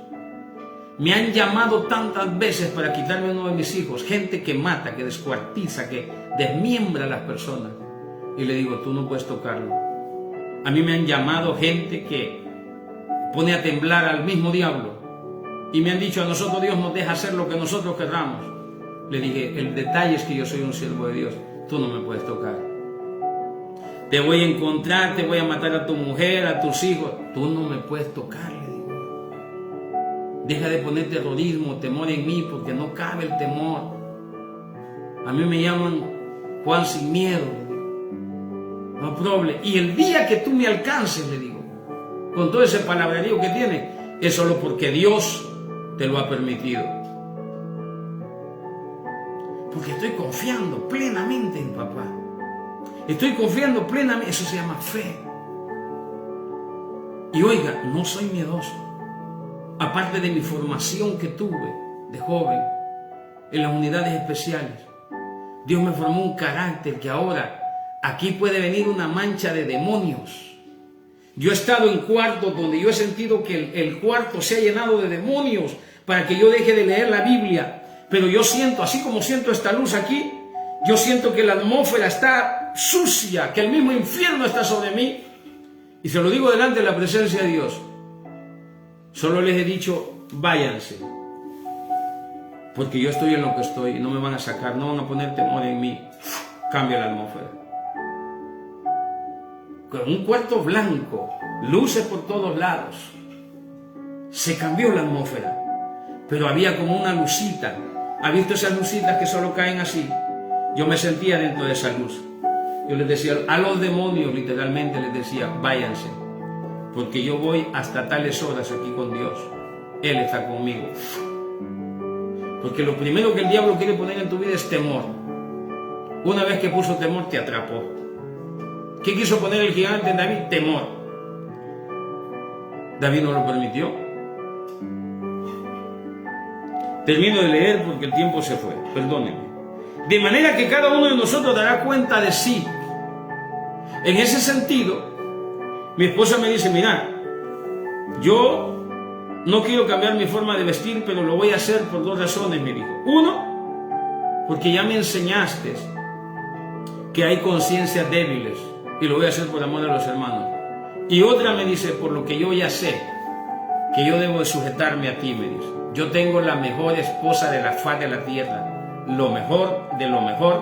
Me han llamado tantas veces para quitarme uno de mis hijos, gente que mata, que descuartiza, que desmiembra a las personas. Y le digo, tú no puedes tocarlo. A mí me han llamado gente que pone a temblar al mismo diablo. Y me han dicho, a nosotros Dios nos deja hacer lo que nosotros querramos. Le dije, el detalle es que yo soy un siervo de Dios, tú no me puedes tocar. Te voy a encontrar, te voy a matar a tu mujer, a tus hijos. Tú no me puedes tocar, le digo. Deja de poner terrorismo, temor en mí, porque no cabe el temor. A mí me llaman Juan sin miedo, le digo. No problema. Y el día que tú me alcances, le digo, con todo ese palabrerío que tiene, es solo porque Dios te lo ha permitido. Porque estoy confiando plenamente en papá. Estoy confiando plenamente, eso se llama fe. Y oiga, no soy miedoso. Aparte de mi formación que tuve de joven en las unidades especiales, Dios me formó un carácter que ahora aquí puede venir una mancha de demonios. Yo he estado en cuartos donde yo he sentido que el cuarto se ha llenado de demonios para que yo deje de leer la Biblia. Pero yo siento, así como siento esta luz aquí, yo siento que la atmósfera está sucia, que el mismo infierno está sobre mí. Y se lo digo delante de la presencia de Dios. Solo les he dicho, váyanse. Porque yo estoy en lo que estoy y no me van a sacar, no van a poner temor en mí. Cambia la atmósfera. con un cuarto blanco, luces por todos lados. Se cambió la atmósfera, pero había como una lucita. ¿Ha visto esas lucitas que solo caen así? Yo me sentía dentro de esa luz. Yo les decía a los demonios, literalmente les decía, váyanse, porque yo voy hasta tales horas aquí con Dios. Él está conmigo. Porque lo primero que el diablo quiere poner en tu vida es temor. Una vez que puso temor, te atrapó. ¿Qué quiso poner el gigante en David? Temor. David no lo permitió. Termino de leer porque el tiempo se fue, perdónenme. De manera que cada uno de nosotros dará cuenta de sí. En ese sentido, mi esposa me dice, mira, yo no quiero cambiar mi forma de vestir, pero lo voy a hacer por dos razones, me dijo. Uno, porque ya me enseñaste que hay conciencias débiles y lo voy a hacer por amor a los hermanos. Y otra me dice, por lo que yo ya sé, que yo debo de sujetarme a ti, me dice. Yo tengo la mejor esposa de la faz de la tierra. Lo mejor, de lo mejor,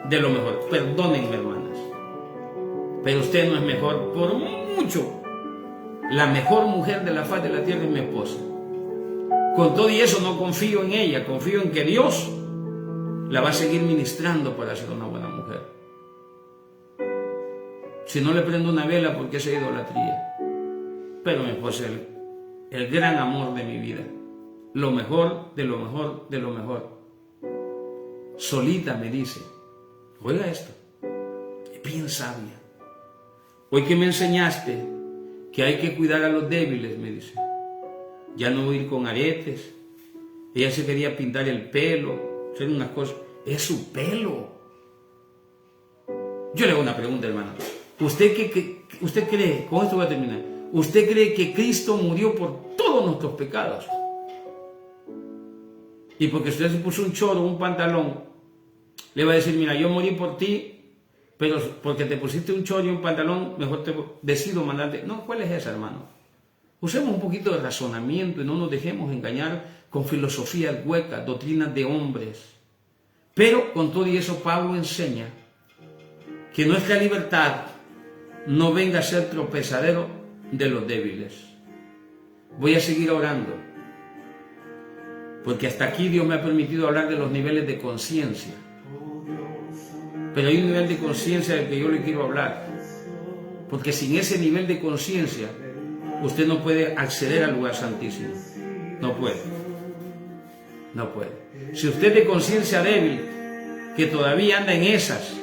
de lo mejor. Perdónenme, hermanas, pero usted no es mejor por mucho. La mejor mujer de la faz de la tierra es mi esposa. Con todo y eso no confío en ella, confío en que Dios la va a seguir ministrando para ser una buena mujer. Si no le prendo una vela, porque es idolatría. Pero mi esposa es el gran amor de mi vida. Lo mejor, de lo mejor, de lo mejor. Solita me dice, oiga esto, es bien sabia. Hoy que me enseñaste que hay que cuidar a los débiles, me dice, ya no voy a ir con aretes. Ella se quería pintar el pelo, hacer unas cosas. Es su pelo. Yo le hago una pregunta, hermano. ¿Usted cree, con esto voy a terminar, usted cree que Cristo murió por todos nuestros pecados? Y porque usted se puso un choro, un pantalón, le va a decir, mira, yo morí por ti, pero porque te pusiste un choro y un pantalón, mejor te decido mandarte. No, ¿cuál es esa, hermano? Usemos un poquito de razonamiento y no nos dejemos engañar con filosofías huecas, doctrinas de hombres. Pero con todo y eso, Pablo enseña que nuestra libertad no venga a ser tropezadero de los débiles. Voy a seguir orando, porque hasta aquí Dios me ha permitido hablar de los niveles de conciencia. Pero hay un nivel de conciencia del que yo le quiero hablar, porque sin ese nivel de conciencia usted no puede acceder al lugar santísimo. No puede. No puede. Si usted es de conciencia débil, que todavía anda en esas,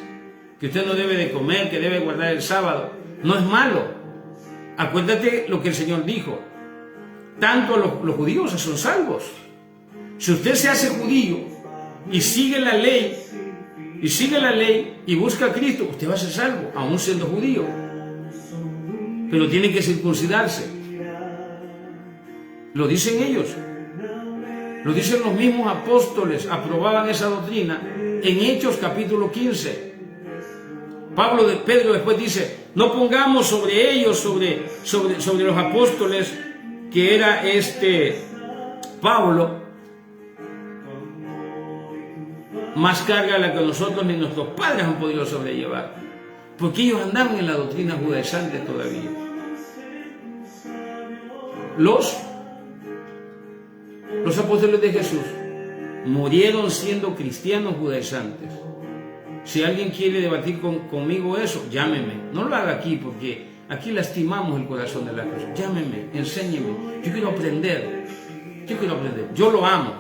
que usted no debe de comer, que debe guardar el sábado, no es malo. Acuérdate lo que el Señor dijo. Tanto los judíos son salvos. Si usted se hace judío y sigue la ley, y busca a Cristo, usted va a ser salvo, aún siendo judío. Pero tiene que circuncidarse. Lo dicen ellos. Lo dicen los mismos apóstoles, aprobaban esa doctrina en Hechos capítulo 15. Pedro después dice, no pongamos sobre ellos, sobre los apóstoles, que era Pablo, más carga a la que nosotros ni nuestros padres han podido sobrellevar, porque ellos andaban en la doctrina judaizante todavía. Los apóstoles de Jesús murieron siendo cristianos judaizantes. Si alguien quiere debatir conmigo eso, llámeme. No lo haga aquí, porque aquí lastimamos el corazón de las personas. Llámeme, enséñeme. Yo quiero aprender. Yo lo amo.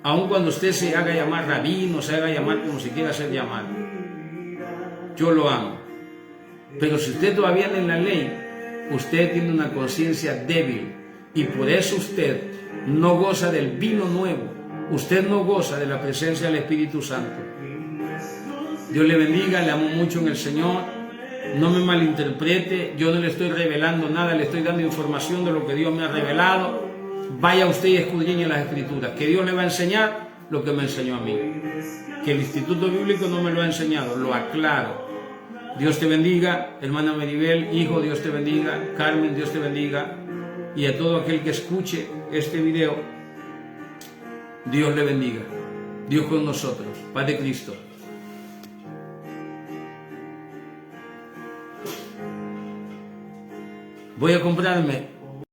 Aun cuando usted se haga llamar rabino, se haga llamar como se quiera hacer llamar. Yo lo amo. Pero si usted todavía anda en la ley, usted tiene una conciencia débil. Y por eso usted no goza del vino nuevo. Usted no goza de la presencia del Espíritu Santo. Dios le bendiga, le amo mucho en el Señor. No me malinterprete, yo no le estoy revelando nada, le estoy dando información de lo que Dios me ha revelado. Vaya usted y escudriñe las Escrituras, que Dios le va a enseñar lo que me enseñó a mí. Que el Instituto Bíblico no me lo ha enseñado, lo aclaro. Dios te bendiga, hermana Maribel, hijo, Dios te bendiga, Carmen, Dios te bendiga. Y a todo aquel que escuche este video, Dios le bendiga. Dios con nosotros. Paz de Cristo. voy a comprarme